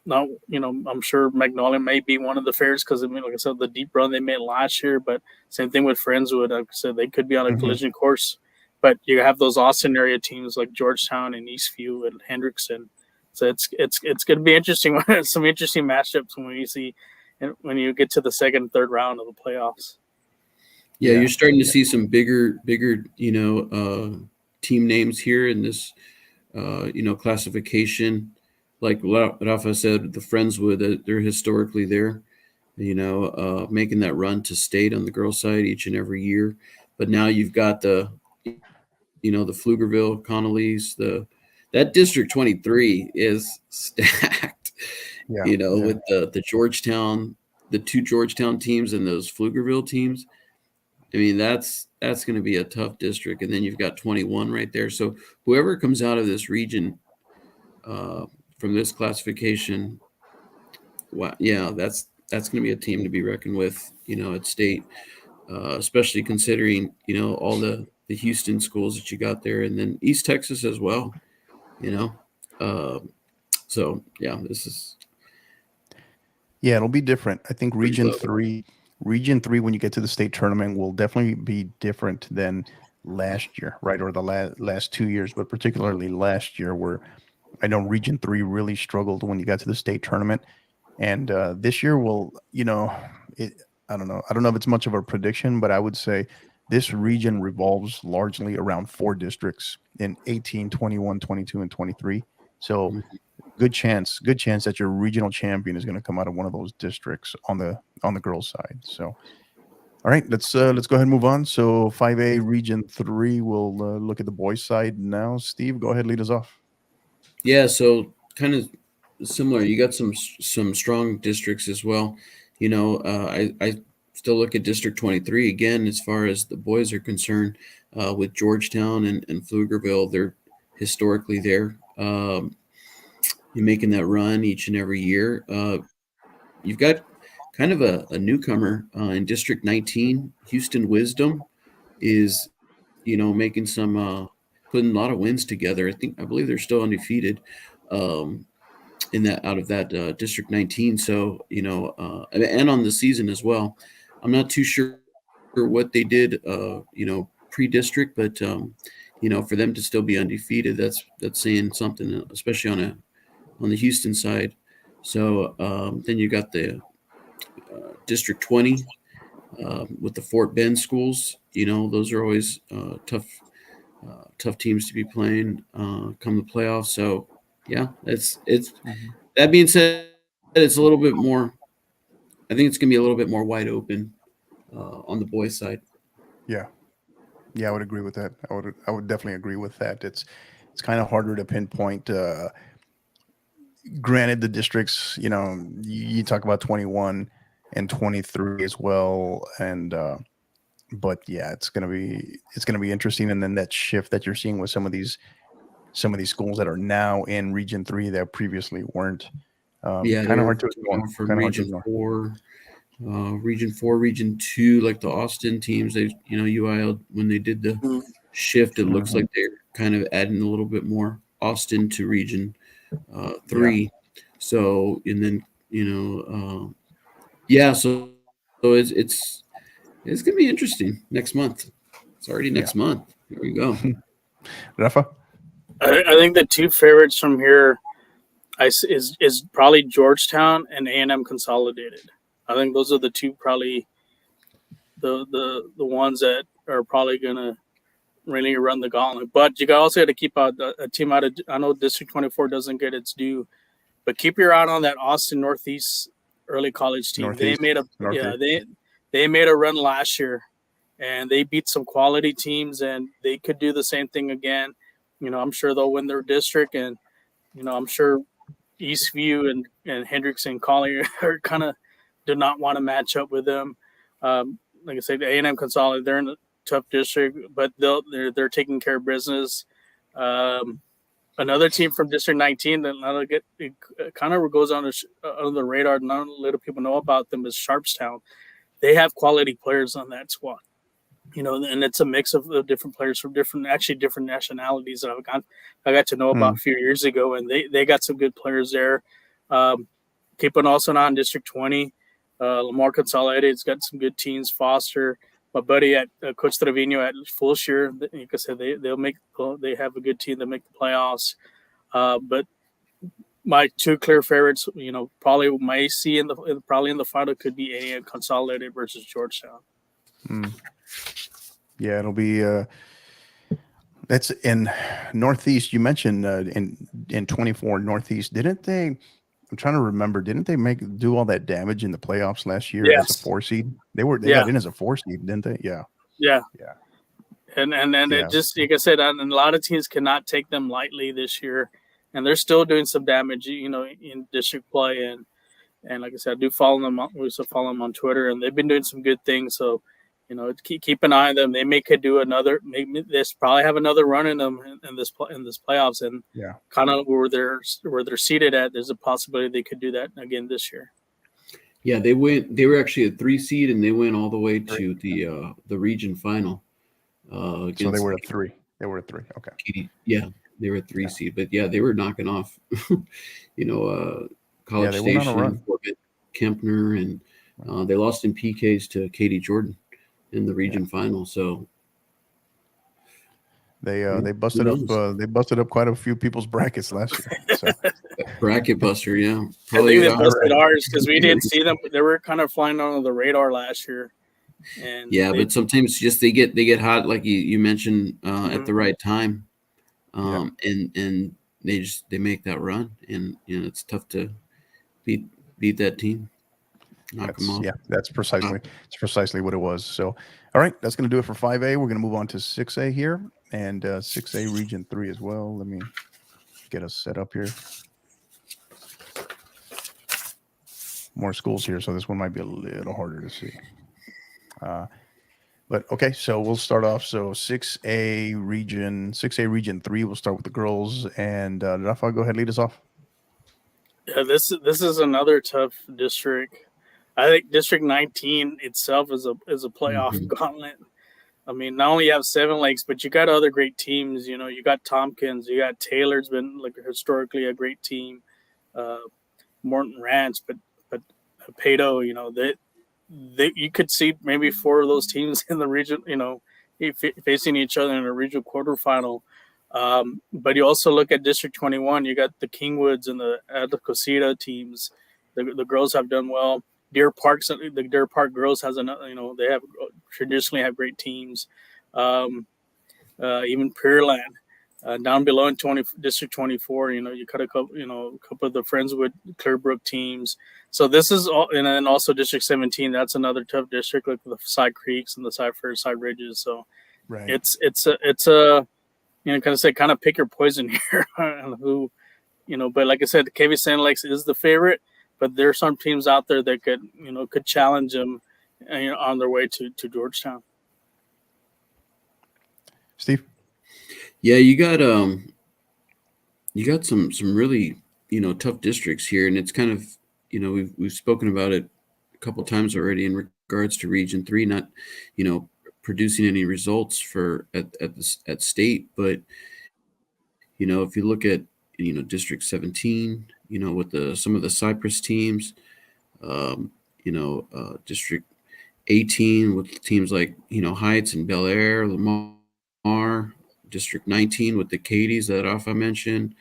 Now, I'm sure Magnolia may be one of the favorites because, like I said, the deep run they made last year. But same thing with Friendswood. Like I said, they could be on a collision course. But you have those Austin area teams like Georgetown and Eastview and Hendrickson. So it's going to be interesting. Some interesting matchups when you get to the second and third round of the playoffs. Yeah, you're starting to see some bigger, team names here in this, classification. Like Rafa said, the Friendswood, they're historically there, making that run to state on the girls' side each and every year. But now you've got the Pflugerville, Connolly's, that District 23 is stacked, with the Georgetown, the two Georgetown teams and those Pflugerville teams. I mean, that's going to be a tough district. And then you've got 21 right there. So whoever comes out of this region, from this classification, wow, yeah, that's going to be a team to be reckoned with, at state, especially considering, all the Houston schools that you got there, and then East Texas as well, so yeah, it'll be different. I think Region 3, when you get to the state tournament, will definitely be different than last year, right? Or the last 2 years, but particularly last year, where I know Region 3 really struggled when you got to the state tournament. And this year will, I don't know. I don't know if it's much of a prediction, but I would say this region revolves largely around 4 districts in 18, 21, 22, and 23. So good chance that your regional champion is going to come out of one of those districts on the girls' side. So, all right, let's go ahead and move on. So 5A Region 3, we'll look at the boys' side now. Steve, go ahead, lead us off. Yeah, so kind of similar. You got some strong districts as well. I still look at District 23 again as far as the boys are concerned, with Georgetown and Pflugerville. They're historically there. You're making that run each and every year. You've got kind of a newcomer in District 19. Houston Wisdom is, making some putting a lot of wins together. I believe they're still undefeated in that out of that District 19. So and on the season as well. I'm not too sure what they did pre-district, but for them to still be undefeated, that's saying something, especially on the Houston side. So then you got the District 20 with the Fort Bend schools. Those are always tough teams to be playing come the playoffs. So yeah, it's that being said, it's a little bit more. I think it's going to be a little bit more wide open on the boys' side. Yeah, I would agree with that. I would definitely agree with that. It's kind of harder to pinpoint granted, the districts, you talk about 21 and 23 as well, and but yeah, it's gonna be interesting. And then that shift that you're seeing with some of these schools that are now in Region 3 that previously weren't. Yeah, Kind of they're hard to ignore. going from Kind of hard to Region ignore. 4, Region 4, Region 2, like the Austin teams. They, UIL, when they did the Mhm. shift, it looks like they're kind of adding a little bit more Austin to Region 3. So, and then yeah, so it's gonna be interesting next month. It's already next month. There we go. Rafa? I think the two favorites from here is probably Georgetown and A&M Consolidated. I think those are the two probably the ones that are probably gonna really run the gauntlet. But you also got to keep a team out of. I know District 24 doesn't get its due, but keep your eye on that Austin Northeast early college team. Northeast. They made a run last year, and they beat some quality teams, and they could do the same thing again. I'm sure they'll win their district, and I'm sure Eastview and Hendricks and Collier are kind of do not want to match up with them. Like I said, A&M Consolidated, they're in a tough district, but they're taking care of business. Another team from District 19 that it kind of goes under the radar. Not a lot of people know about them is Sharpstown. They have quality players on that squad. And it's a mix of different players from different nationalities that I got to know about a few years ago, and they got some good players there. Keeping also on District 20, Lamar Consolidated's got some good teams. Foster, my buddy at Coach Trevino at Fulshire, like I said, they have a good team that make the playoffs. But my two clear favorites, probably my AC probably in the final could be A&M Consolidated versus Georgetown. Yeah, it'll be that's in Northeast. You mentioned in 24 Northeast, didn't they? I'm trying to remember. Didn't they do all that damage in the playoffs last year as a 4 seed? They got in as a 4 seed, didn't they? Yeah. And it just, like I said, and a lot of teams cannot take them lightly this year, and they're still doing some damage, in district play. And like I said, I do follow them. We also follow them on Twitter, and they've been doing some good things. So, keep an eye on them. They could do another. Maybe they probably have another run in them in this playoffs, and kind of where they're seated at. There's a possibility they could do that again this year. Yeah, they were actually a 3 seed, and they went all the way to the region final. So they were a 3. They were a 3. Okay. Yeah, they were a 3 seed, but yeah, they were knocking off, College Station, Kempner, and they lost in PKs to Katie Jordan in the region final. So they busted up quite a few people's brackets last year. So. Bracket buster, yeah. Probably I think they busted ours because we didn't see them. They were kind of flying under the radar last year. And but sometimes just they get hot, like you mentioned, at the right time, and they make that run, and it's tough to beat that team. Knock them off. Yeah, that's precisely what it was. So, all right, that's going to do it for 5A. We're going to move on to 6A here, and 6A Region 3 as well. Let me get us set up here. More schools here, so this one might be a little harder to see. But okay, so we'll start off. So 6A Region 3. We'll start with the girls, and Rafa, go ahead, lead us off. Yeah, this is another tough district. I think District 19 itself is a playoff gauntlet. I mean, not only you have Seven Lakes, but you got other great teams. You got Tompkins, you got Taylor's been like historically a great team. Morton Ranch, but Pato, you could see maybe 4 of those teams in the region, facing each other in a regional quarterfinal. But you also look at District 21. You got the Kingwoods and the Cosita teams. The girls have done well. The Deer Park girls has another. They have traditionally have great teams. Even Pearland. Down below in District 24, you cut a couple of the Friendswood, Clearbrook teams. So this is all, and then also District 17. That's another tough district, like the Side Creeks and the Side Ridges. So it's a kind of pick your poison here on who But like I said, KV Sand Lakes is the favorite, but there are some teams out there that could challenge them on their way to Georgetown. Steve? Yeah, you got some really tough districts here, and it's kind of we've spoken about it a couple times already in regards to Region 3 not producing any results at state, but if you look at District 17, with some of the Cypress teams, District 18 with teams like Heights and Bel Air, Lamar, District 19 with the Cadies that Rafa mentioned.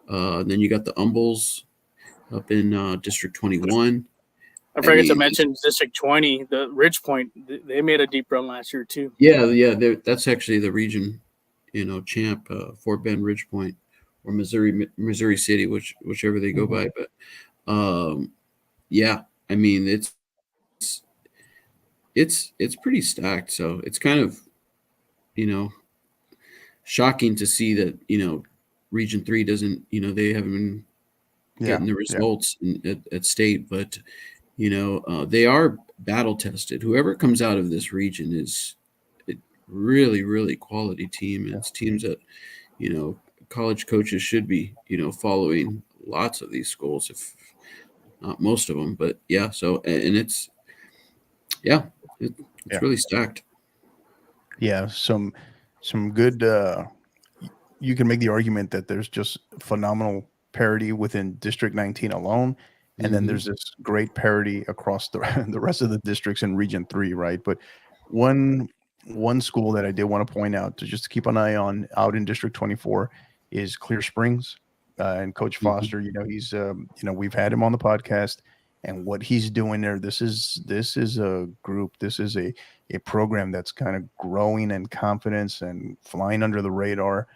Then you got the Umbles up in District 21. I forgot to mention District 20, the Ridge Point. They made a deep run last year too. Yeah, that's actually the region, champ, Fort Bend, Ridge Point, or Missouri City, whichever they go by. But yeah, I mean it's pretty stacked. So it's kind of shocking to see that Region 3 doesn't they haven't been getting the results at state, but they are battle tested. Whoever comes out of this region is a really, really quality team. And it's teams that college coaches should be following lots of these schools, if not most of them. But yeah, so and it's really stacked. Yeah, some good. You can make the argument that there's just phenomenal parity within District 19 alone, and then there's this great parity across the rest of the districts in Region 3, right? But one school that I did want to point out to just keep an eye on out in District 24 is Clear Springs, and Coach Foster. He's we've had him on the podcast. And what he's doing there, this is a group, this is a program that's kind of growing in confidence and flying under the radar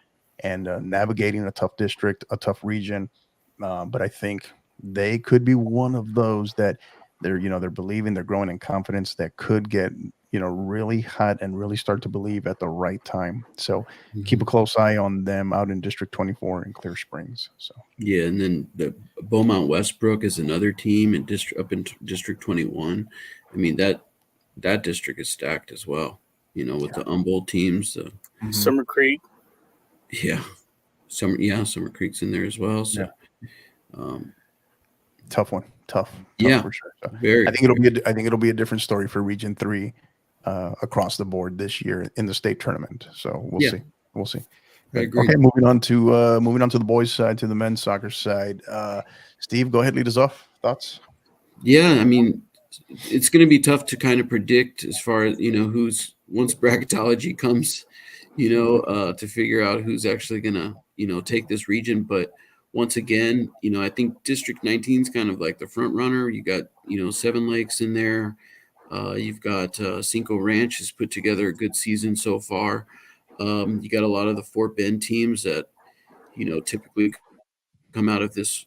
and navigating a tough district, a tough region. But I think they could be one of those that they're believing, they're growing in confidence, that could get really hot and really start to believe at the right time. So keep a close eye on them out in District 24 in Clear Springs. So yeah, and then the Beaumont Westbrook is another team up in District 21. I mean that district is stacked as well. With the Humboldt teams, Summer Creek. Yeah, Summer Creek's in there as well. So tough one, tough for sure. So very. I think it'll be a different story for Region 3 across the board this year in the state tournament. So we'll see. I agree. Okay, moving on to the boys' side, to the men's soccer side. Steve, go ahead, lead us off. Thoughts? Yeah, I mean, it's going to be tough to kind of predict as far as who's, once bracketology comes, to figure out who's actually going to take this region. But once again, I think District 19 is kind of like the front runner. You got Seven Lakes in there. You've got Cinco Ranch has put together a good season so far. You got a lot of the Fort Bend teams that typically come out of this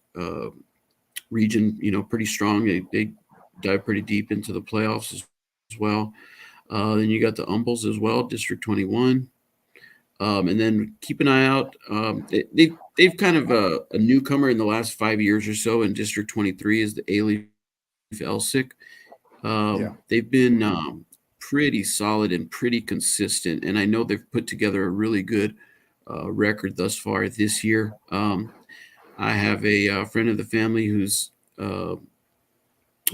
region pretty strong. They dive pretty deep into the playoffs as well. Then you got the Umbles as well, District 21. And then keep an eye out. They've kind of a newcomer in the last 5 years or so in District 23 is the A-Leaf Elsick. They've been pretty solid and pretty consistent, and I know they've put together a really good record thus far this year. I have a friend of the family who's, or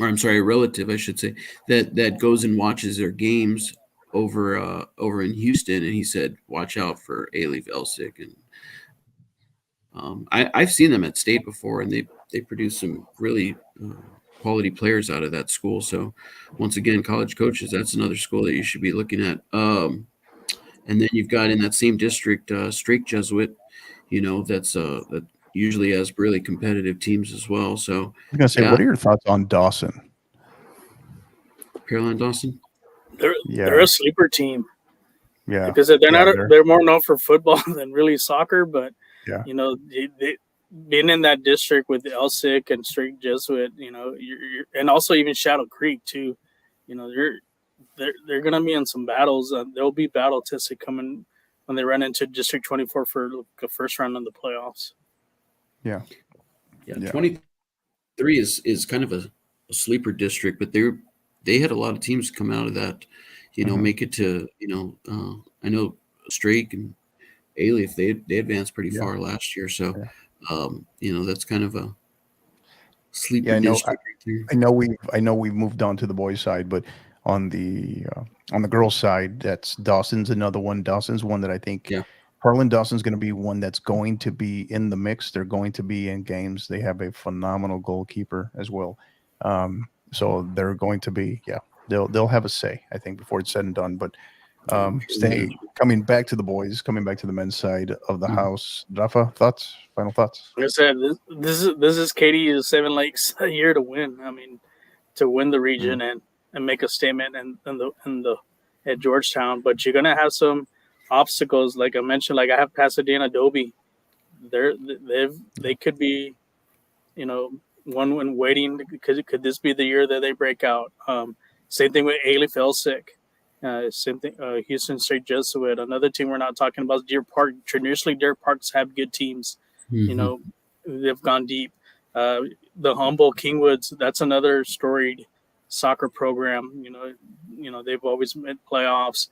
I'm sorry, a relative, I should say, that goes and watches their games over in Houston, and he said, "Watch out for A-Leaf Elsick." And I've seen them at state before, and they produce some really quality players out of that school. So once again, college coaches, that's another school that you should be looking at. And then you've got in that same district, Strake Jesuit, that usually has really competitive teams as well. So I was going to say, what are your thoughts on Dawson? Caroline Dawson? They're a sleeper team. Yeah. Because they're more known for football than really soccer, but they being in that district with Elsick and Strake Jesuit, and also even Shadow Creek too, they're going to be in some battles. There'll be battle tested coming when they run into District 24 for a first round of the playoffs. Yeah. Yeah, Yeah. 23 is kind of a sleeper district, but they had a lot of teams come out of that, make it to, I know Strake and Alief, they advanced pretty Yeah. far last year. So, Yeah. that's kind of a sleeper Yeah, I know. district right there. I know we've moved on to the boys' side, but on the girls' side, that's Dawson's another one. Dawson's one that I think Yeah. Harlan Dawson's going to be one that's going to be in the mix. They're going to be in games. They have a phenomenal goalkeeper as well. So they're going to be, yeah, they'll have a say, I think, before it's said and done. But coming back to the boys, coming back to the men's side of the house, Rafa, final thoughts? Like I said, this is Katie's Seven Lakes year to win. I mean, to win the region and make a statement in the at Georgetown. But you're gonna have some obstacles, like I mentioned. Like I have Pasadena Dobie. They could be, one when waiting. Could this be the year that they break out? Same thing with Ailey Felsick. Same thing. Houston State Jesuit. Another team we're not talking about is Deer Park. Traditionally, Deer Parks have good teams. They've gone deep. The Humboldt Kingwoods. That's another storied soccer program. They've always made playoffs.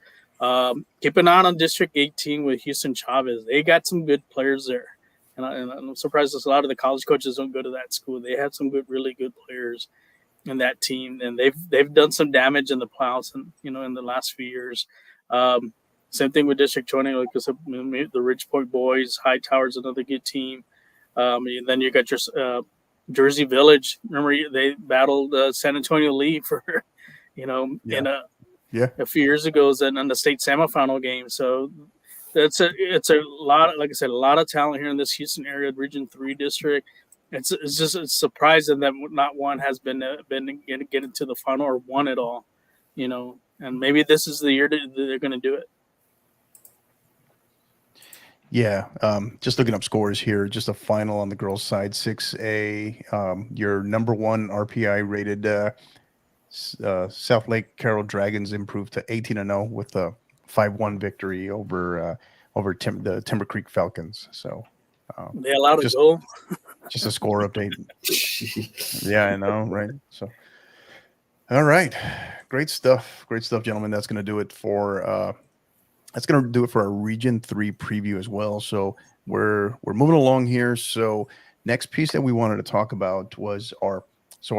Keep an eye on District 18 with Houston Chavez. They got some good players there. And I'm surprised a lot of the college coaches don't go to that school. They have some really good players in that team, and they've done some damage in the playoffs, and in the last few years. Same thing with District 20, like I said, the Ridge Point Boys, Hightower's another good team. And then you got your Jersey Village. Remember they battled San Antonio Lee for, in a few years ago in the state semifinal game. So it's a lot, like I said, a lot of talent here in this Houston area, Region 3 district. It's surprising that not one has been to get into the final or won it all, and maybe this is the year that they're going to do it. Yeah, just looking up scores here, just a final on the girls' side, 6A. Your number one RPI rated South Lake Carroll Dragons improved to 18-0 with a 5-1 victory over the Timber Creek Falcons. So they allowed a goal. Just a score update. Yeah, I know, right? So, all right, great stuff, gentlemen. That's going to do it for our Region 3 preview as well. So we're moving along here. So next piece that we wanted to talk about was our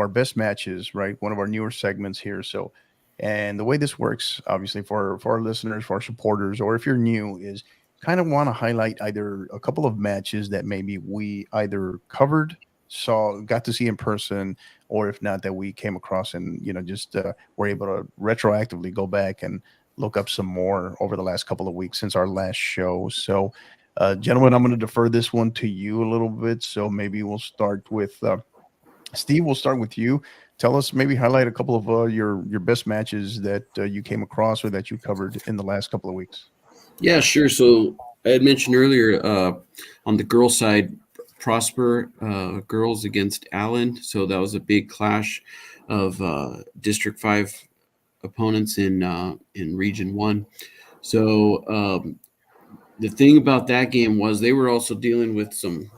best matches, right? One of our newer segments here. So, and the way this works, obviously for our listeners, for our supporters, or if you're new, is kind of want to highlight either a couple of matches that maybe we either covered, got to see in person, or if not, that we came across and just were able to retroactively go back and look up some more over the last couple of weeks since our last show. So, gentlemen, I'm going to defer this one to you a little bit. So maybe we'll start with Steve. We'll start with you. Tell us, maybe highlight a couple of your best matches that you came across or that you covered in the last couple of weeks. Yeah, sure. So I had mentioned earlier on the girls' side, Prosper girls against Allen. So that was a big clash of District 5 opponents in Region 1. So the thing about that game was they were also dealing with some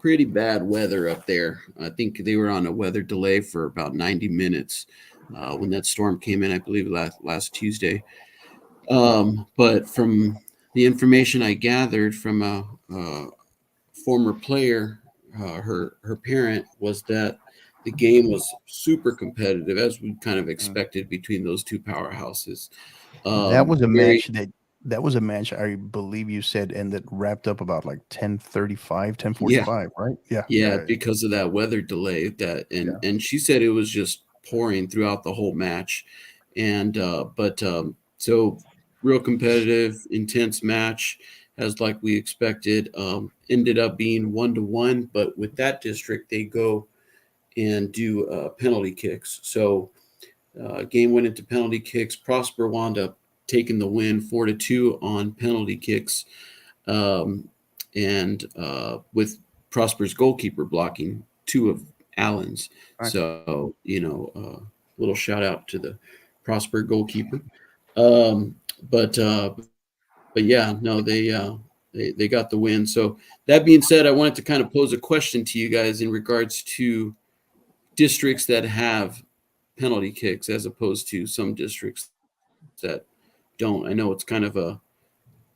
pretty bad weather up there. I think they were on a weather delay for about 90 minutes when that storm came in, I believe, last Tuesday. But from the information I gathered from a former player, her parent, was that the game was super competitive, as we kind of expected between those two powerhouses. That was a match I believe you said wrapped up about like 10:35, 10:45, right? Yeah, because of that weather delay and she said it was just pouring throughout the whole match. And so real competitive, intense match, as like we expected. Ended up being 1-1, but with that district they go and do penalty kicks. So game went into penalty kicks. Prosper wound up taking the win 4-2 on penalty kicks, and with Prosper's goalkeeper blocking 2 of Allen's. Nice. So little shout out to the Prosper goalkeeper. But yeah, no, they they got the win. So that being said, I wanted to kind of pose a question to you guys in regards to districts that have penalty kicks as opposed to some districts that don't. I know it's kind of a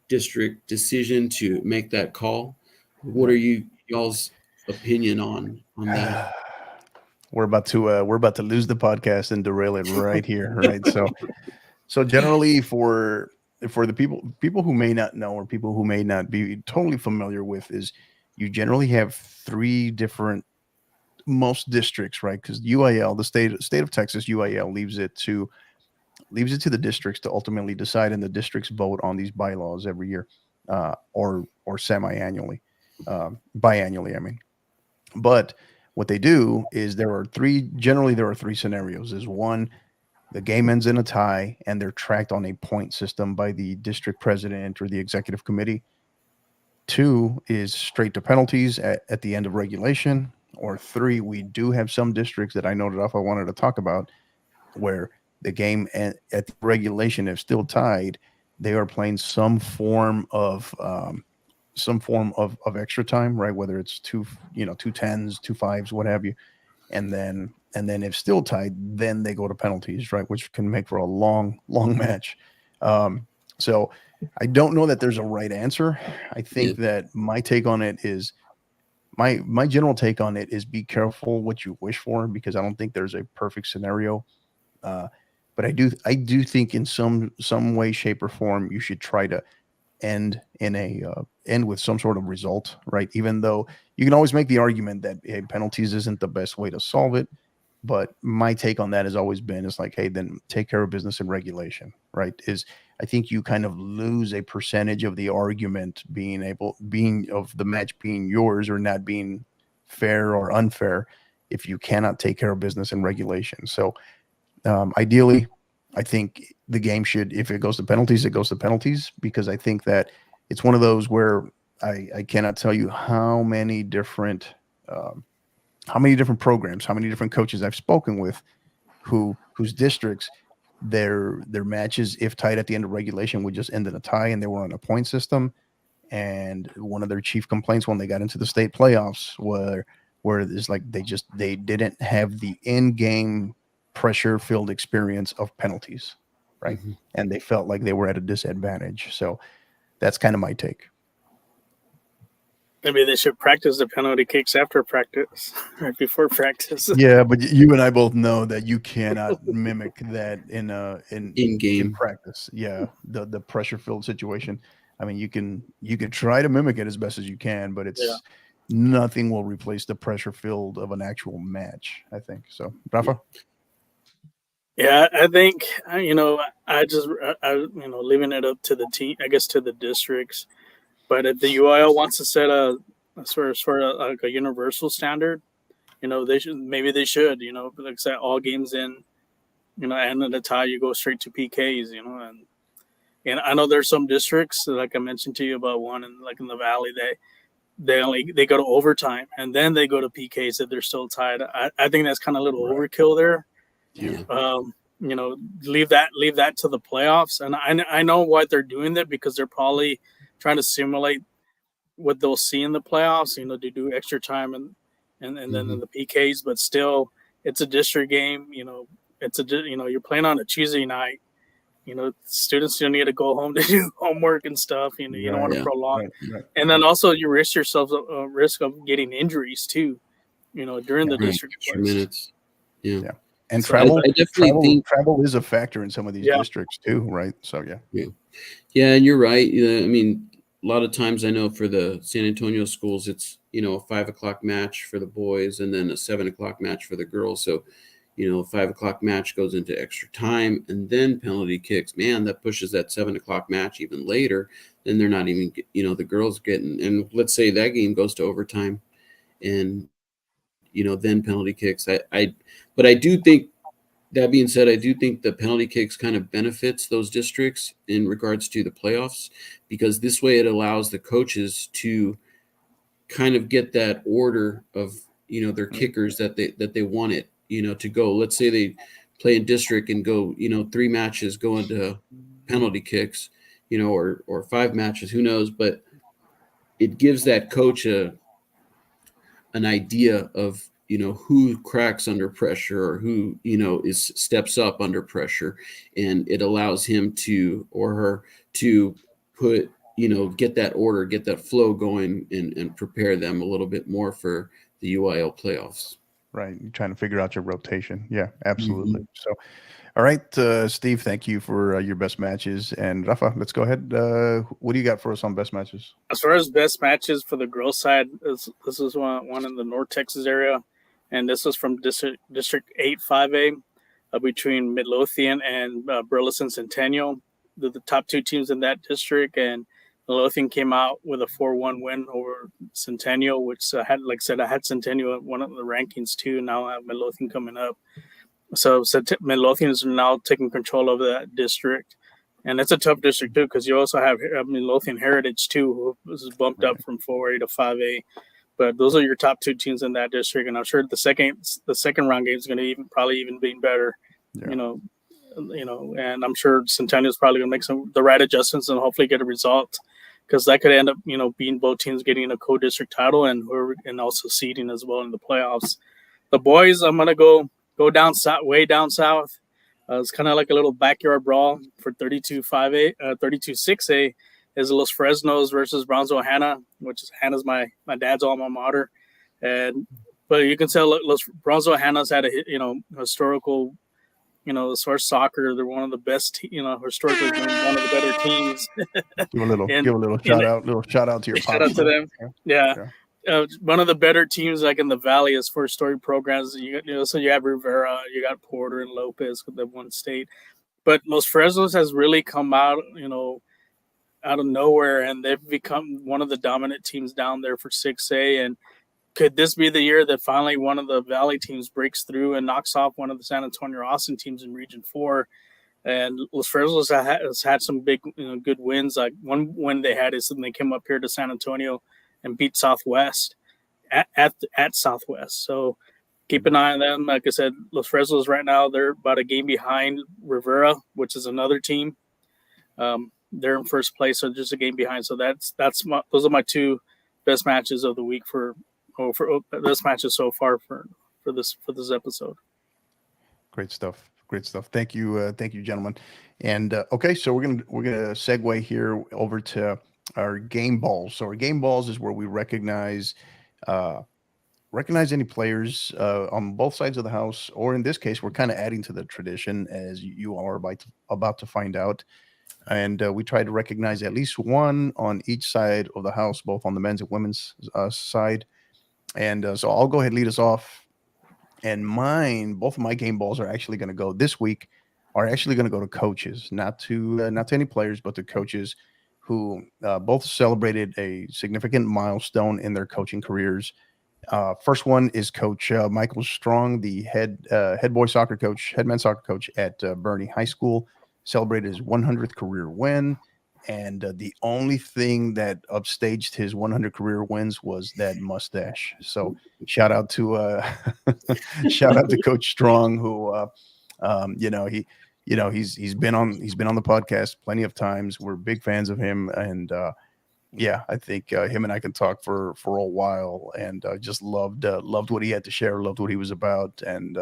district decision to make that call. What are y'all's opinion on that? We're about to lose the podcast and derail it right here, right? So generally for the people who may not know, or people who may not be totally familiar with, is you generally have three different, most districts, right? Because UIL, the state of Texas, UIL leaves it to the districts to ultimately decide, and the districts vote on these bylaws every year, or semi-annually, biannually, I mean. But what they do is there are three scenarios. Is one, the game ends in a tie and they're tracked on a point system by the district president or the executive committee. Two is straight to penalties at the end of regulation. Or three, we do have some districts that I noted off I wanted to talk about, where the game at the regulation, if still tied, they are playing some form of extra time, right? Whether it's two 10s, 2 5s, what have you. And then if still tied, then they go to penalties, right? Which can make for a long match. So I don't know that there's a right answer. I think that my take on it is, my general take on it is, be careful what you wish for, because I don't think there's a perfect scenario. But I do think in some way, shape, or form, you should try to end with some sort of result, right? Even though you can always make the argument that, hey, penalties isn't the best way to solve it. But my take on that has always been, it's like, hey, then take care of business in regulation, right? I think you kind of lose a percentage of the argument of the match being yours or not being fair or unfair if you cannot take care of business in regulation. So ideally, I think the game should, if it goes to penalties, it goes to penalties, because I think that it's one of those where I cannot tell you how many different programs, how many different coaches I've spoken with whose districts, their matches, if tied at the end of regulation, would just end in a tie, and they were on a point system. And one of their chief complaints when they got into the state playoffs where it's like they didn't have the in-game pressure-filled experience of penalties, right? Mm-hmm. And they felt like they were at a disadvantage. So that's kind of my take. Maybe they should practice the penalty kicks after practice, right before practice. Yeah, but you and I both know that you cannot mimic that in practice. Yeah, the pressure-filled situation. I mean, you can try to mimic it as best as you can, but nothing will replace the pressure-filled of an actual match, I think. So, Rafa? Yeah, I think, leaving it up to the team, I guess, to the districts. But if the UIL wants to set a sort of like a universal standard, they should, like I said, all games in, end in a tie, you go straight to PKs, and I know there's some districts, like I mentioned to you about one, in the Valley, they go to overtime and then they go to PKs if they're still tied. I think that's kind of a little overkill there. Yeah. Leave that to the playoffs, and I know why they're doing that, because they're probably trying to simulate what they'll see in the playoffs, to do extra time and then in the PKs, but still it's a district game, you're playing on a Tuesday night, students still need to go home to do homework and stuff, you don't want to prolong. Right. And then also you risk yourself a risk of getting injuries too, during the district minutes. Yeah. And so travel is a factor in some of these districts too, right? So yeah, and you're right. I mean, a lot of times I know for the San Antonio schools, it's a 5:00 match for the boys and then a 7:00 match for the girls. So, a 5:00 match goes into extra time and then penalty kicks. Man, that pushes that 7:00 match even later. Then they're not even, the girls getting. And let's say that game goes to overtime, and then penalty kicks. But I do think, that being said, I do think the penalty kicks kind of benefits those districts in regards to the playoffs, because this way it allows the coaches to kind of get that order of, their kickers that they want it, to go. Let's say they play in district and go, 3 matches go into penalty kicks, or 5 matches, who knows, but it gives that coach an idea of, who cracks under pressure, or who, is steps up under pressure. And it allows him to, or her to put, get that order, get that flow going, and prepare them a little bit more for the UIL playoffs. Right. You're trying to figure out your rotation. Yeah, absolutely. So, all right, Steve, thank you for your best matches. And Rafa, let's go ahead. What do you got for us on best matches? As far as best matches for the girls' side, this is one in the North Texas area, and this was from District 8 5A between Midlothian and Burleson Centennial. The top two teams in that district, and Midlothian came out with a 4-1 win over Centennial, which had, like I said, I had Centennial at one of the rankings too. Now I have Midlothian coming up. So Midlothian is now taking control of that district. And it's a tough district too, because you also have Midlothian Heritage too, who was bumped up from 4A to 5A. But those are your top two teams in that district, and I'm sure the second round game is going to probably even be better. Yeah. And I'm sure Centennial is probably going to make the right adjustments and hopefully get a result, because that could end up being both teams getting a co-district title and also seeding as well in the playoffs. The boys, I'm going to go down south, way down south. It's kind of like a little backyard brawl for 32-5A, 32-6A is Los Fresnos versus Brownsville Hannah, which is Hannah's my dad's alma mater. But you can tell Brownsville Hannah's had a historical, as far as soccer, they're one of the best, historically one of the better teams. Give a little shout out to your shout out to them. Yeah. One of the better teams like in the Valley as far as story programs. So you have Rivera, you got Porter and Lopez with the one state, but Los Fresnos has really come out, out of nowhere, and they've become one of the dominant teams down there for 6A. And could this be the year that finally one of the Valley teams breaks through and knocks off one of the San Antonio Austin teams in Region 4? And Los Fresnos has had some big, good wins. Like one win they had is when they came up here to San Antonio and beat Southwest at Southwest. So keep an eye on them. Like I said, Los Fresnos right now, they're about a game behind Rivera, which is another team. They're in first place, so just a game behind. So those are my two best matches of the week for best matches so far for this episode. Great stuff. Thank you, gentlemen. And okay, so we're gonna segue here over to our game balls. So our game balls is where we recognize any players on both sides of the house, or in this case, we're kind of adding to the tradition, as you all are about to find out. And we try to recognize at least one on each side of the house, both on the men's and women's side. And so I'll go ahead and lead us off. And both of my game balls are actually going to go this week, are actually going to go to coaches, not to any players, but to coaches who both celebrated a significant milestone in their coaching careers. First one is Coach Michael Strong, the head men's soccer coach at Bernie High School, celebrated his 100th career win. And the only thing that upstaged his 100 career wins was that mustache. So shout out to Coach Strong, who he's been on the podcast plenty of times. We're big fans of him, and I think him and I can talk for a while. And just loved what he had to share, loved what he was about, and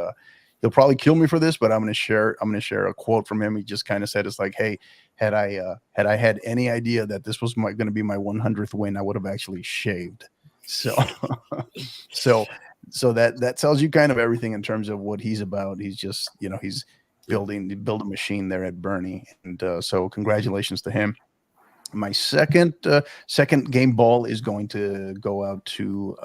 he'll probably kill me for this, but I'm going to share a quote from him. He just kind of said, "It's like, hey, had I had any idea that this was going to be my 100th win, I would have actually shaved." So, so that tells you kind of everything in terms of what he's about. He's just, he's built a machine there at Bernie, and so congratulations to him. My second game ball is going to go out to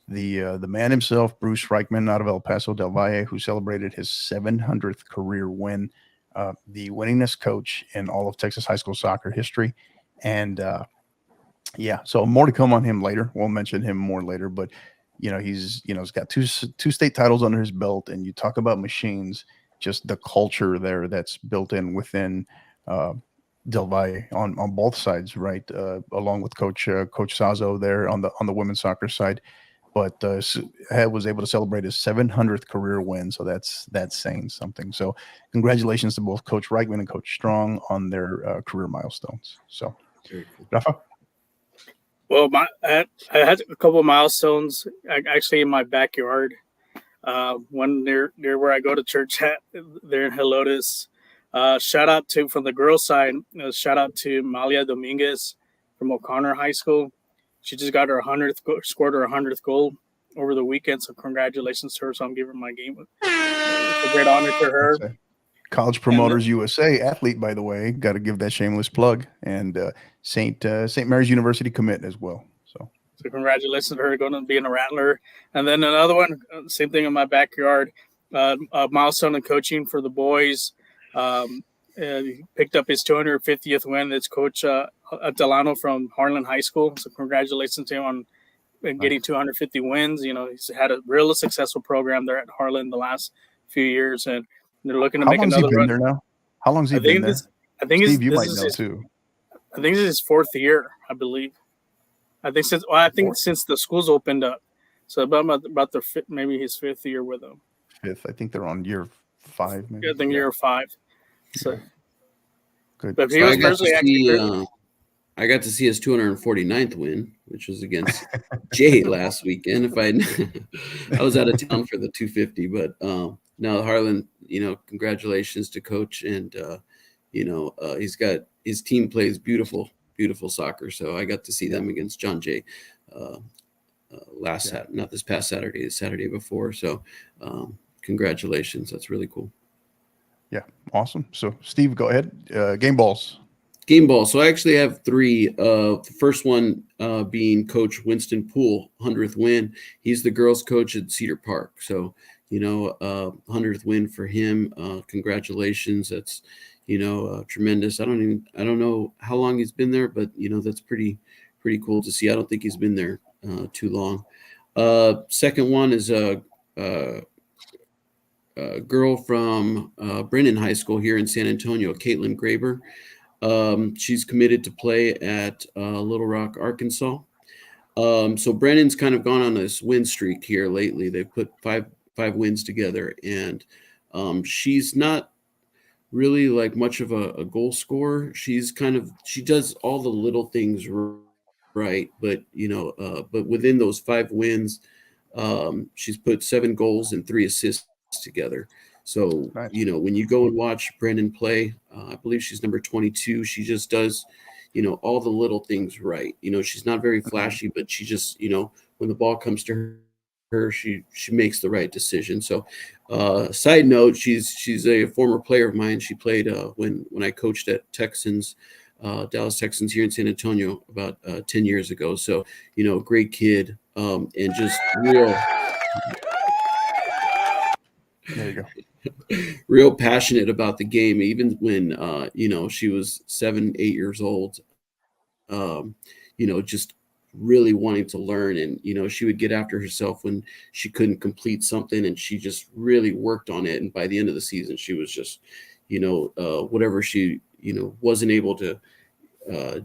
the man himself, Bruce Reichman, out of El Paso del Valle, who celebrated his 700th career win, the winningest coach in all of Texas high school soccer history. And so more to come on him later. We'll mention him more later, but he's got two state titles under his belt. And you talk about machines, just the culture there that's built in within Del Valle on both sides, right? Along with Coach Sazo there on the women's soccer side. But was able to celebrate his 700th career win, so that's saying something. So congratulations to both Coach Reichman and Coach Strong on their career milestones. So, Rafa? Well, I had a couple of milestones actually in my backyard. One near where I go to church at there in Helotes. Shout out to from the girls' side. Shout out to Malia Dominguez from O'Connor High School. She just got her 100th scored her 100th goal over the weekend. So congratulations to her. So I'm giving her my game. It's a great honor to her. College Promoters USA athlete, by the way. Got to give that shameless plug, and St. Mary's University commit as well. So congratulations to her going to being a Rattler. And then another one, same thing in my backyard, a milestone in coaching for the boys. He picked up his 250th win. It's Coach Delano from Harlan High School. So congratulations to him on getting 250 wins. You know, he's had a really successful program there at Harlan the last few years, and they're looking to make another run. There now? How long's he been there? I think Steve, you might know too. I think this is his 4th year, I believe. I think since the schools opened up, so about their maybe his 5th year with them. 5th, I think they're on year 5. Maybe. I think year 5. So good. But he was I got to see his 249th win, which was against Jay last weekend. I was out of town for the 250, but no, Harlan, congratulations to Coach, and he's got his team plays beautiful soccer. So I got to see them against John Jay not this past Saturday, the Saturday before. So congratulations, that's really cool. Yeah, awesome. So Steve, go ahead. Game balls. So I actually have 3. The first one being Coach Winston Poole, 100th win. He's the girls' coach at Cedar Park. So, 100th win for him. Congratulations. That's, tremendous. I don't know how long he's been there, but, that's pretty cool to see. I don't think he's been there too long. Second one is a girl from Brennan High School here in San Antonio, Caitlin Graber. She's committed to play at Little Rock, Arkansas. So Brennan's kind of gone on this win streak here lately. They put five wins together, and she's not really like much of a goal scorer. She does all the little things right, but but within those 5 wins, she's put 7 goals and 3 assists together. So, nice. When you go and watch Brendan play, I believe she's number 22. She just does, all the little things right. She's not very flashy, but she just, when the ball comes to her, she makes the right decision. So, side note, she's a former player of mine. She played when I coached at Texans, Dallas Texans here in San Antonio about 10 years ago. So, great kid, and just real. There you go. Real passionate about the game, even when she was 7-8 years old. Just really wanting to learn, and she would get after herself when she couldn't complete something, and she just really worked on it. And by the end of the season, she was just whatever she wasn't able to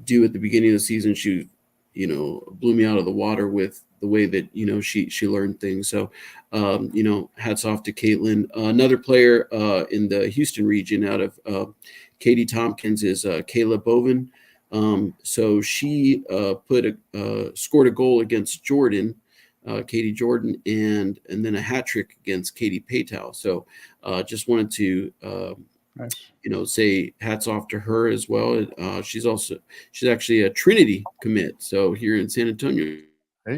do at the beginning of the season, she blew me out of the water with the way that she learned things. So hats off to Caitlin. Another player in the Houston region out of Katie Tompkins is Kayla Bovin. So she scored a goal against Jordan, Katie Jordan, and then a hat trick against Katie Paytow. So just wanted to nice. Say hats off to her as well. She's actually a Trinity commit. So here in San Antonio,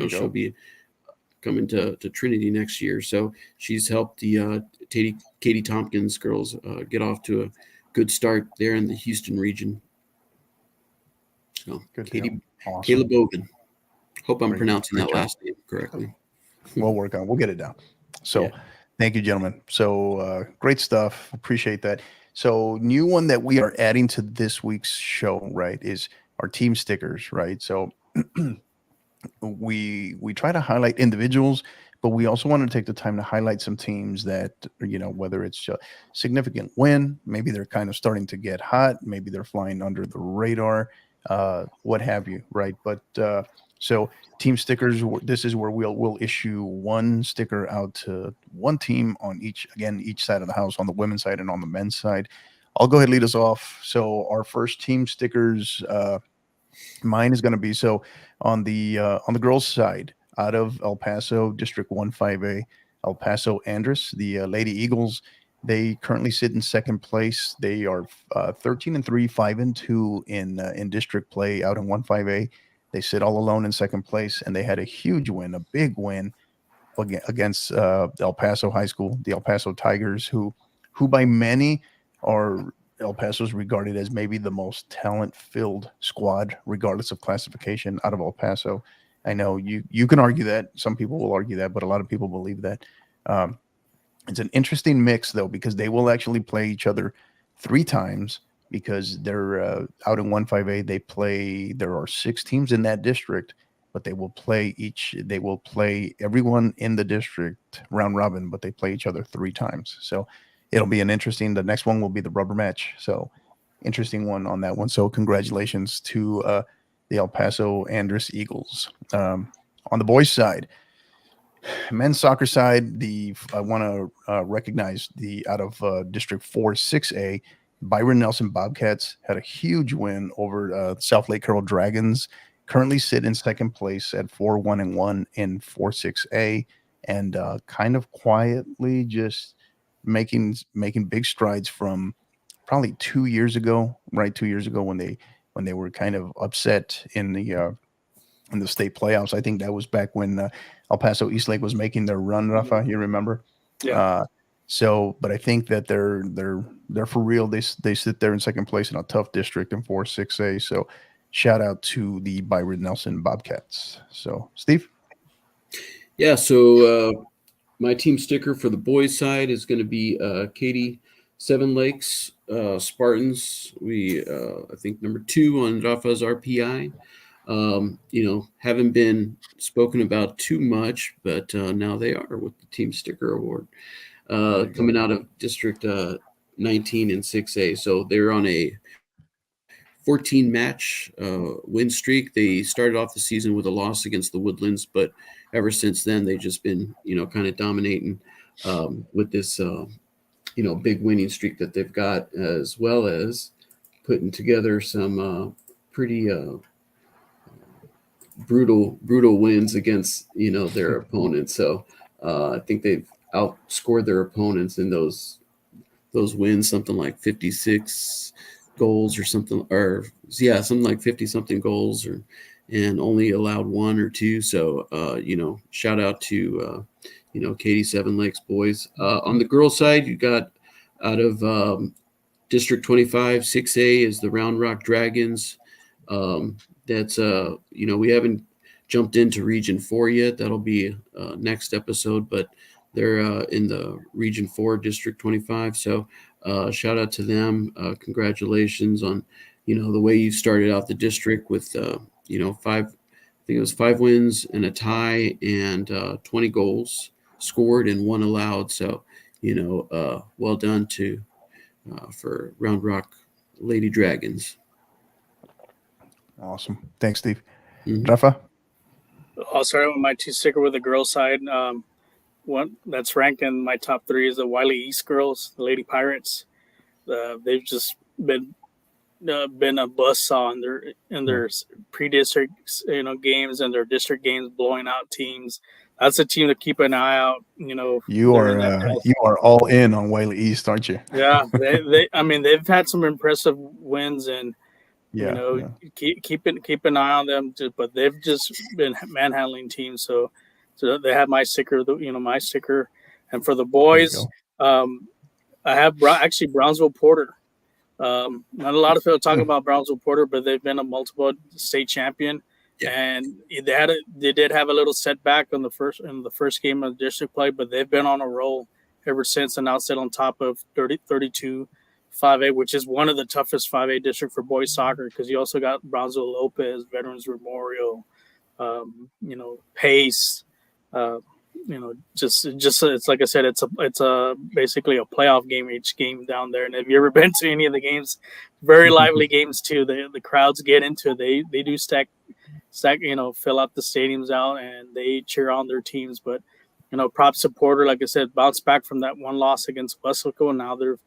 she'll be coming to Trinity next year. So she's helped the Katie Tompkins girls get off to a good start there in the Houston region. So awesome. Kayla Bogan. Hope I'm pronouncing that last name correctly. We'll work on it. We'll get it down. So thank you, gentlemen. So great stuff. Appreciate that. So new one that we are adding to this week's show, right, is our team stickers, right? So we try to highlight individuals, but we also want to take the time to highlight some teams that, whether it's a significant win, maybe they're kind of starting to get hot, maybe they're flying under the radar, what have you, right? But so team stickers, this is where we'll issue one sticker out to one team on each side of the house, on the women's side and on the men's side. I'll go ahead and lead us off. So our first team stickers Mine is going to be so on the girls' side, out of El Paso District 15A, El Paso Andress, the Lady Eagles. They currently sit in second place. They are 13-3, 5-2 in district play out in 15A. They sit all alone in second place, and they had a huge win, a big win against El Paso High School, the El Paso Tigers, who by many are El Paso's regarded as maybe the most talent-filled squad, regardless of classification, out of El Paso. I know you can argue that. Some people will argue that, but a lot of people believe that. Um, it's an interesting mix, though, because they will actually play each other 3 times because they're out in 15A. They play. There are 6 teams in that district, but they will play each. They will play everyone in the district round robin, but they play each other 3 times. So it'll be an interesting. The next one will be the rubber match. So interesting one on that one. So congratulations to the El Paso Andress Eagles. On the boys' side, men's soccer side, I want to recognize the out of District 4 6A, Byron Nelson Bobcats had a huge win over South Lake Carroll Dragons. Currently sit in second place at 4-1-1 in 4-6A, and kind of quietly just making big strides from probably 2 years ago, right? 2 years ago when they were kind of upset in the state playoffs. I think that was back when El Paso Eastlake was making their run. Rafa, you remember? Yeah. But I think that they're for real. They sit there in second place in a tough district in 4-6A. So shout out to the Byron Nelson Bobcats. So Steve. Yeah. So my team sticker for the boys side is going to be Katie Seven Lakes Spartans. We I think number 2 on Rafa's RPI. Haven't been spoken about too much, but now they are with the team sticker award coming out of District 19 and 6A. So they're on a 14 match win streak. They started off the season with a loss against the Woodlands, but ever since then they've just been kind of dominating with this big winning streak that they've got, as well as putting together some pretty brutal wins against their opponents. So I think they've outscored their opponents in those wins, something like 56 goals or something, or something like 50 something goals, and only allowed 1 or 2. So shout out to Katie Seven Lakes boys. On the girls side, you got out of District 25 6A is the Round Rock Dragons. That's we haven't jumped into Region 4 yet. That'll be next episode, but they're in the Region 4 District 25. So shout out to them. Congratulations on the way you started out the district with 5. I think it was 5 wins and a tie and 20 goals scored and 1 allowed. So well done for Round Rock Lady Dragons. Awesome. Thanks, Steve. Mm-hmm. Rafa? I'll start with my 2 sticker with the girls side. One that's ranked in my top 3 is the Wiley East girls, the Lady Pirates. They've just been a buzzsaw in their pre-district games and their district games, blowing out teams. That's a team to keep an eye out. You are all in on Wiley East, aren't you? Yeah, they've had some impressive wins, and keep an eye on them. But they've just been manhandling teams. So they have my sticker. My sticker, and for the boys, I have actually Brownsville Porter. Not a lot of people talk about Brownsville Porter, but they've been a multiple state champion, and they did have a little setback in the first game of district play, but they've been on a roll ever since, and now sit on top of 32 5A, which is one of the toughest 5A district for boys soccer, because you also got Brownsville Lopez, Veterans Memorial, Pace. Just it's like I said, it's a basically a playoff game each game down there. And if you ever been to any of the games, very lively games too. The crowds get into it. They do stack fill up the stadiums out, and they cheer on their teams. But prop supporter, like I said, bounced back from that 1 loss against Wesco, and now they're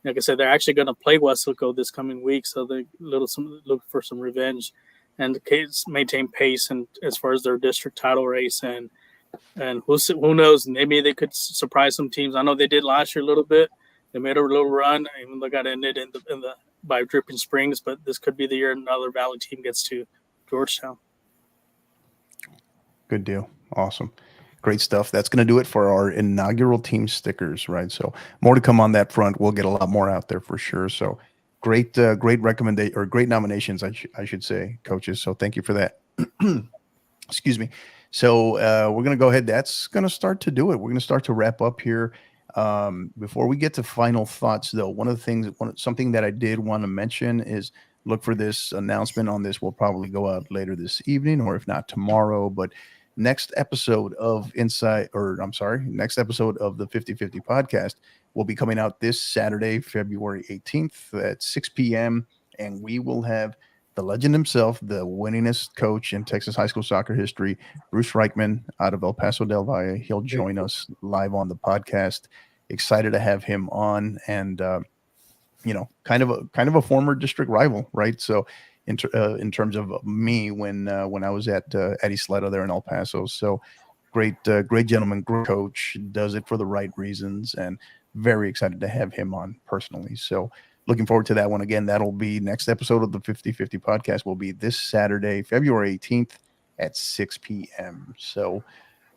actually going to play Wesco this coming week, so they look for some revenge. and maintain pace and as far as their district title race. And we'll see, who knows, maybe they could surprise some teams. I know they did last year a little bit. They made a little run, even though got ended in the by Dripping Springs. But this could be the year another Valley team gets to Georgetown. Good deal. Awesome. Great stuff. That's going to do it for our inaugural team stickers, right? So more to come on that front. We'll get a lot more out there for sure. So great recommendation, or great nominations, I should say, coaches. So thank you for that. Excuse me. So we're going to go ahead. That's going to start to do it. We're going to start to wrap up here. Before we get to final thoughts, though, something that I did want to mention is look for this announcement on this. Will probably go out later this evening, or if not tomorrow. But next episode of next episode of the 50/50 podcast will be coming out this Saturday, February 18th at 6 p.m. And we will have the legend himself, the winningest coach in Texas high school soccer history, Bruce Reichman out of El Paso del Valle. He'll join us live on the podcast. Excited to have him on, and kind of a former district rival, right? So in terms of me when I was at Isleta there in El Paso. So great gentleman, great coach, does it for the right reasons, and very excited to have him on personally. So looking forward to that one. Again, that'll be next episode of the 50/50 podcast will be this Saturday, February 18th at 6 p.m. So,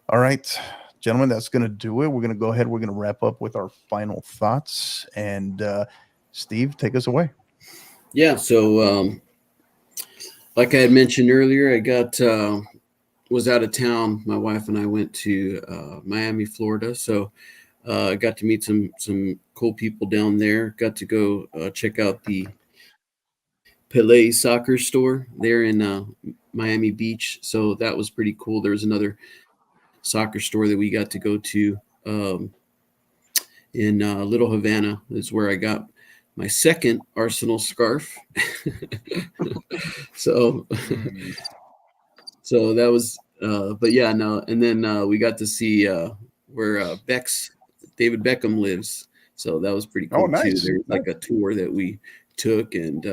all right, gentlemen, that's going to do it. We're going to go ahead. We're going to wrap up with our final thoughts. And Steve, take us away. Yeah. So, like I had mentioned earlier, I was out of town. My wife and I went to Miami, Florida. So I got to meet some cool people down there. Got to go check out the Pele soccer store there in Miami Beach. So that was pretty cool. There was another soccer store that we got to go to in Little Havana. Is where I got my second Arsenal scarf. So that was, but yeah, no. And then we got to see where David Beckham lives. So that was pretty cool too. There's like a tour that we took, and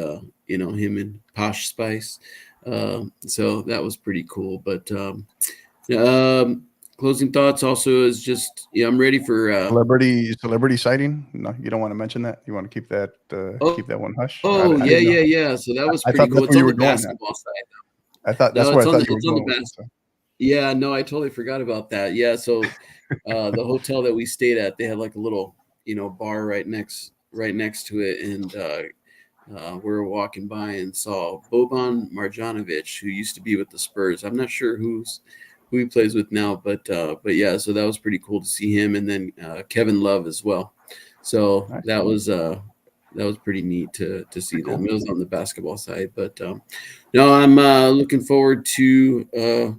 him and Posh Spice. So that was pretty cool. But closing thoughts also is just I'm ready for celebrity sighting. No, you don't want to mention that. You want to keep that keep that one hush. Yeah. So that was pretty cool. It's on the basketball side, though. I thought that's where I thought you were going with it. Yeah, no, I totally forgot about that. Yeah, so the hotel that we stayed at, they had like a little, bar right next to it, and we were walking by and saw Boban Marjanovic, who used to be with the Spurs. I'm not sure who he plays with now, but yeah, so that was pretty cool to see him, and then Kevin Love as well. So that was pretty neat to see them. It was on the basketball side, but no, I'm looking forward to.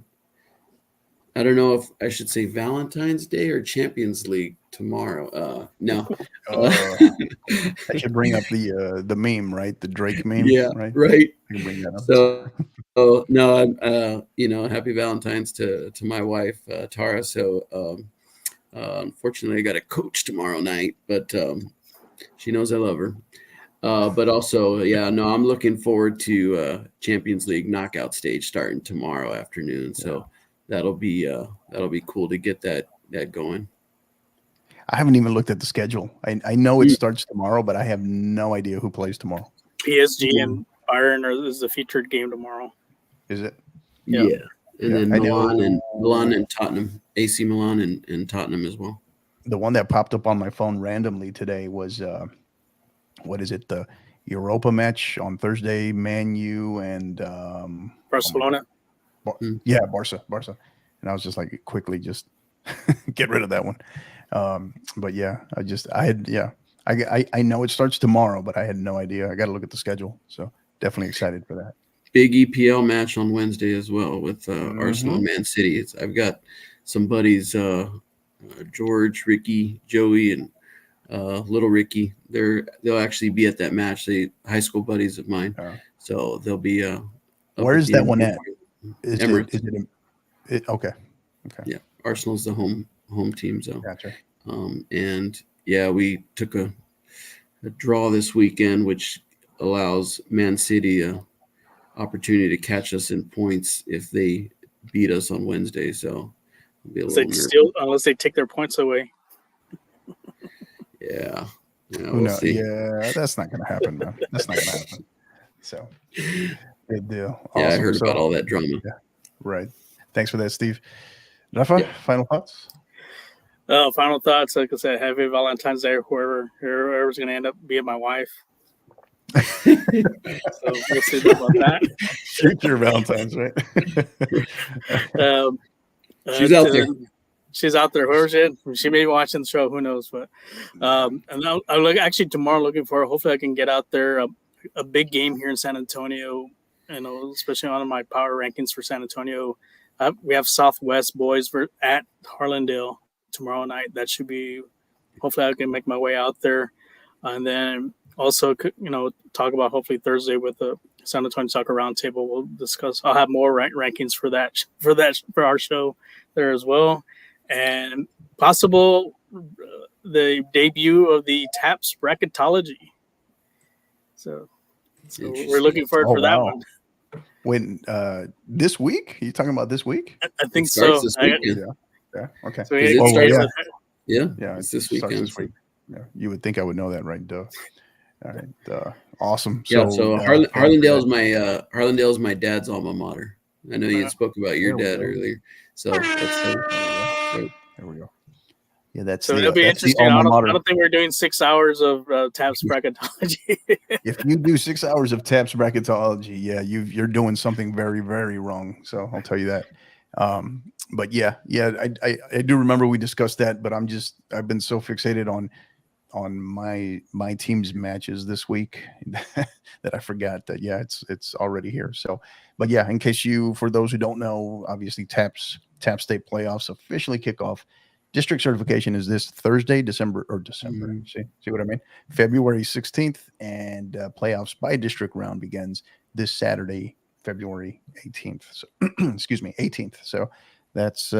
I don't know if I should say Valentine's Day or Champions League tomorrow. No. I should bring up the meme, right? The Drake meme. Yeah, right. I can bring that up. So no, I'm happy Valentine's to my wife Tara. So unfortunately, I got a coach tomorrow night, but she knows I love her. But also, I'm looking forward to Champions League knockout stage starting tomorrow afternoon. So that'll be cool to get that going. I haven't even looked at the schedule. I know it starts tomorrow, but I have no idea who plays tomorrow. PSG and Bayern is the featured game tomorrow. Is it? Yeah. And then Milan and Tottenham, AC Milan and Tottenham as well. The one that popped up on my phone randomly today was what is it? The Europa match on Thursday, Man U and Barcelona. Barca. And I was just like, quickly just get rid of that one. But yeah, I know it starts tomorrow, but I had no idea. I got to look at the schedule. So definitely excited for that. Big EPL match on Wednesday as well with Arsenal and Man City. I've got some buddies, George, Ricky, Joey, and little Ricky. They'll actually be at that match. They high school buddies of mine. So they'll be. Where is that one at? Emirates. Okay. Yeah, Arsenal's the home team. So gotcha. And yeah, we took a draw this weekend, which allows Man City opportunity to catch us in points if they beat us on Wednesday. So I'll be a Unless little they nervous. unless they take their points away. Yeah, Who we'll knows? see. Yeah, that's not going to happen, man. That's not going to happen. So, good deal. Yeah, Awesome. I heard So, about all that drama. yeah, right. Thanks for that, Steve. Rafa, Yeah. final thoughts? Final thoughts. Like I said, happy Valentine's Day. Whoever's going to end up being my wife. So we'll see about that. Future Valentine's, right? She's out there. She's out there. Whoever she may be watching the show. Who knows? But and I look actually tomorrow. Looking for. Hopefully, I can get out there. A big game here in San Antonio. Especially on my power rankings for San Antonio. We have Southwest boys at Harlandale tomorrow night. That should be. Hopefully, I can make my way out there, and then also talk about hopefully Thursday with the San Antonio Soccer Roundtable. We'll discuss. I'll have more rankings for our show there as well. And possible the debut of the TAPS bracketology. So we're looking forward for that one. When this week? Are you talking about this week? I think so. This week, yeah. Okay. So it's this weekend. This week. Yeah, you would think I would know that, right? Duh. All right. Awesome. So Harlandale's Harlandale's my dad's alma mater. I know you spoke about your dad earlier. So that's there we go. Yeah, that's so it'll be interesting. I don't think we're doing 6 hours of TAPS bracketology. If you do 6 hours of TAPS bracketology, yeah, you're doing something very, very wrong. So I'll tell you that. But yeah, I do remember we discussed that, but I've been so fixated on my team's matches this week that I forgot that it's already here. So, but yeah, in case for those who don't know, obviously TAPS State playoffs officially kick off. District certification is this Thursday, December. Mm-hmm. See what I mean? February 16th, and playoffs by district round begins this Saturday, February 18th. So, excuse me, 18th. So that's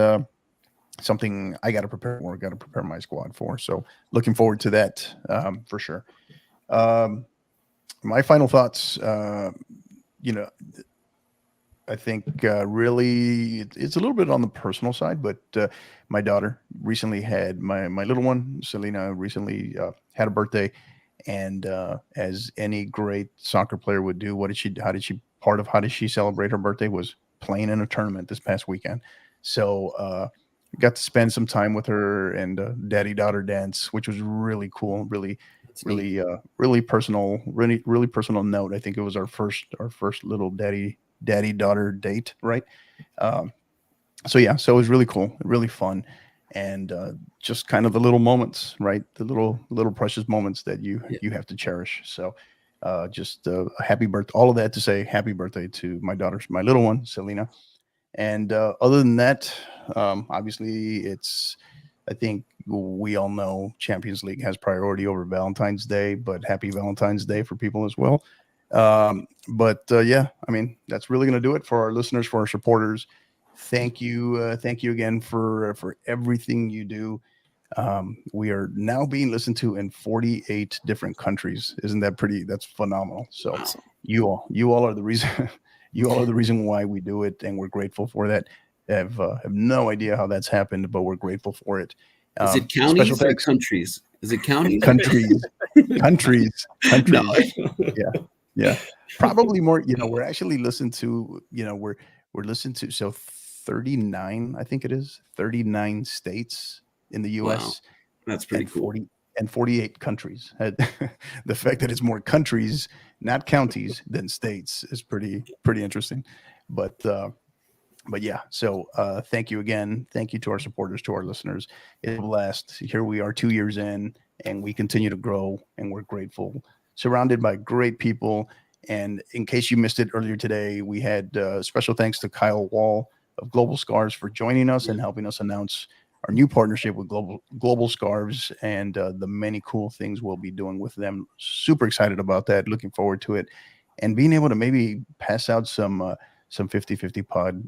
something I got to prepare for. Got to prepare my squad for. So looking forward to that for sure. My final thoughts. I think really it's a little bit on the personal side, but my daughter recently had my little one, Selena, recently had a birthday, and as any great soccer player would do, how did she celebrate her birthday was playing in a tournament this past weekend. So got to spend some time with her and daddy-daughter dance, which was really cool, really personal, really personal note. I think it was our first little daddy-daughter date, right? So it was really cool, really fun, and just kind of the little moments, right? The little precious moments that you have to cherish. So just a happy birthday, all of that to say happy birthday to my little one, Selena. And other than that, obviously I think we all know Champions League has priority over Valentine's Day, but happy Valentine's Day for people as well. But I mean, that's really going to do it for our listeners, for our supporters. Thank you again for everything you do. We are now being listened to in 48 different countries. Isn't that pretty? That's phenomenal. So you all are the reason. You all are the reason why we do it, and we're grateful for that. Have no idea how that's happened, but we're grateful for it. Is it counties or countries? Is it counties? Countries. No. Yeah. Probably more. We're actually listened to. We're listened to. So 39, I think it is 39 states in the U.S. Wow. That's pretty cool. 48 countries. The fact that it's more countries, not counties, than states is pretty interesting. But yeah, so thank you again. Thank you to our supporters, to our listeners. It's a blast. Here we are 2 years in, and we continue to grow, and we're grateful, surrounded by great people. And in case you missed it earlier today, we had special thanks to Kyle Wall of Global Scarves for joining us and helping us announce our new partnership with Global Scarves and the many cool things we'll be doing with them. Super excited about that. Looking forward to it, and being able to maybe pass out some 50/50 pod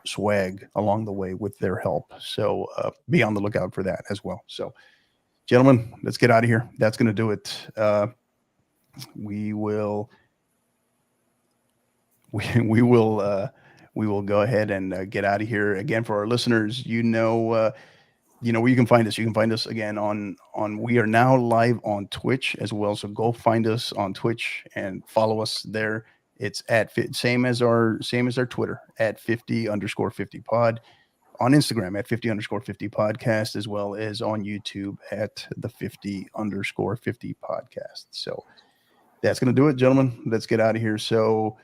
swag along the way with their help. So be on the lookout for that as well. So, gentlemen, let's get out of here. That's going to do it. We will we will go ahead and get out of here. Again, for our listeners, you know where you can find us. You can find us again on we are now live on Twitch as well. So go find us on Twitch and follow us there. It's same as our Twitter at 50_50 pod, on Instagram at 50_50 podcast, as well as on YouTube at the 50_50 podcast. So that's going to do it, gentlemen. Let's get out of here. So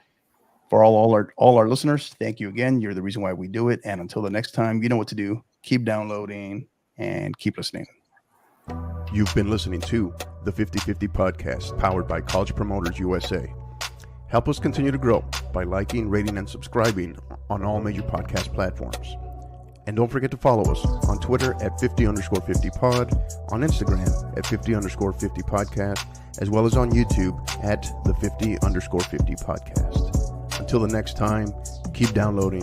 for all our listeners, thank you again. You're the reason why we do it. And until the next time, you know what to do. Keep downloading and keep listening. You've been listening to the 50/50 podcast, powered by College Promoters USA. Help us continue to grow by liking, rating, and subscribing on all major podcast platforms. And don't forget to follow us on Twitter at 50_50 pod, on Instagram at 50_50 podcast, as well as on YouTube at the 50_50 podcast. Until the next time, keep downloading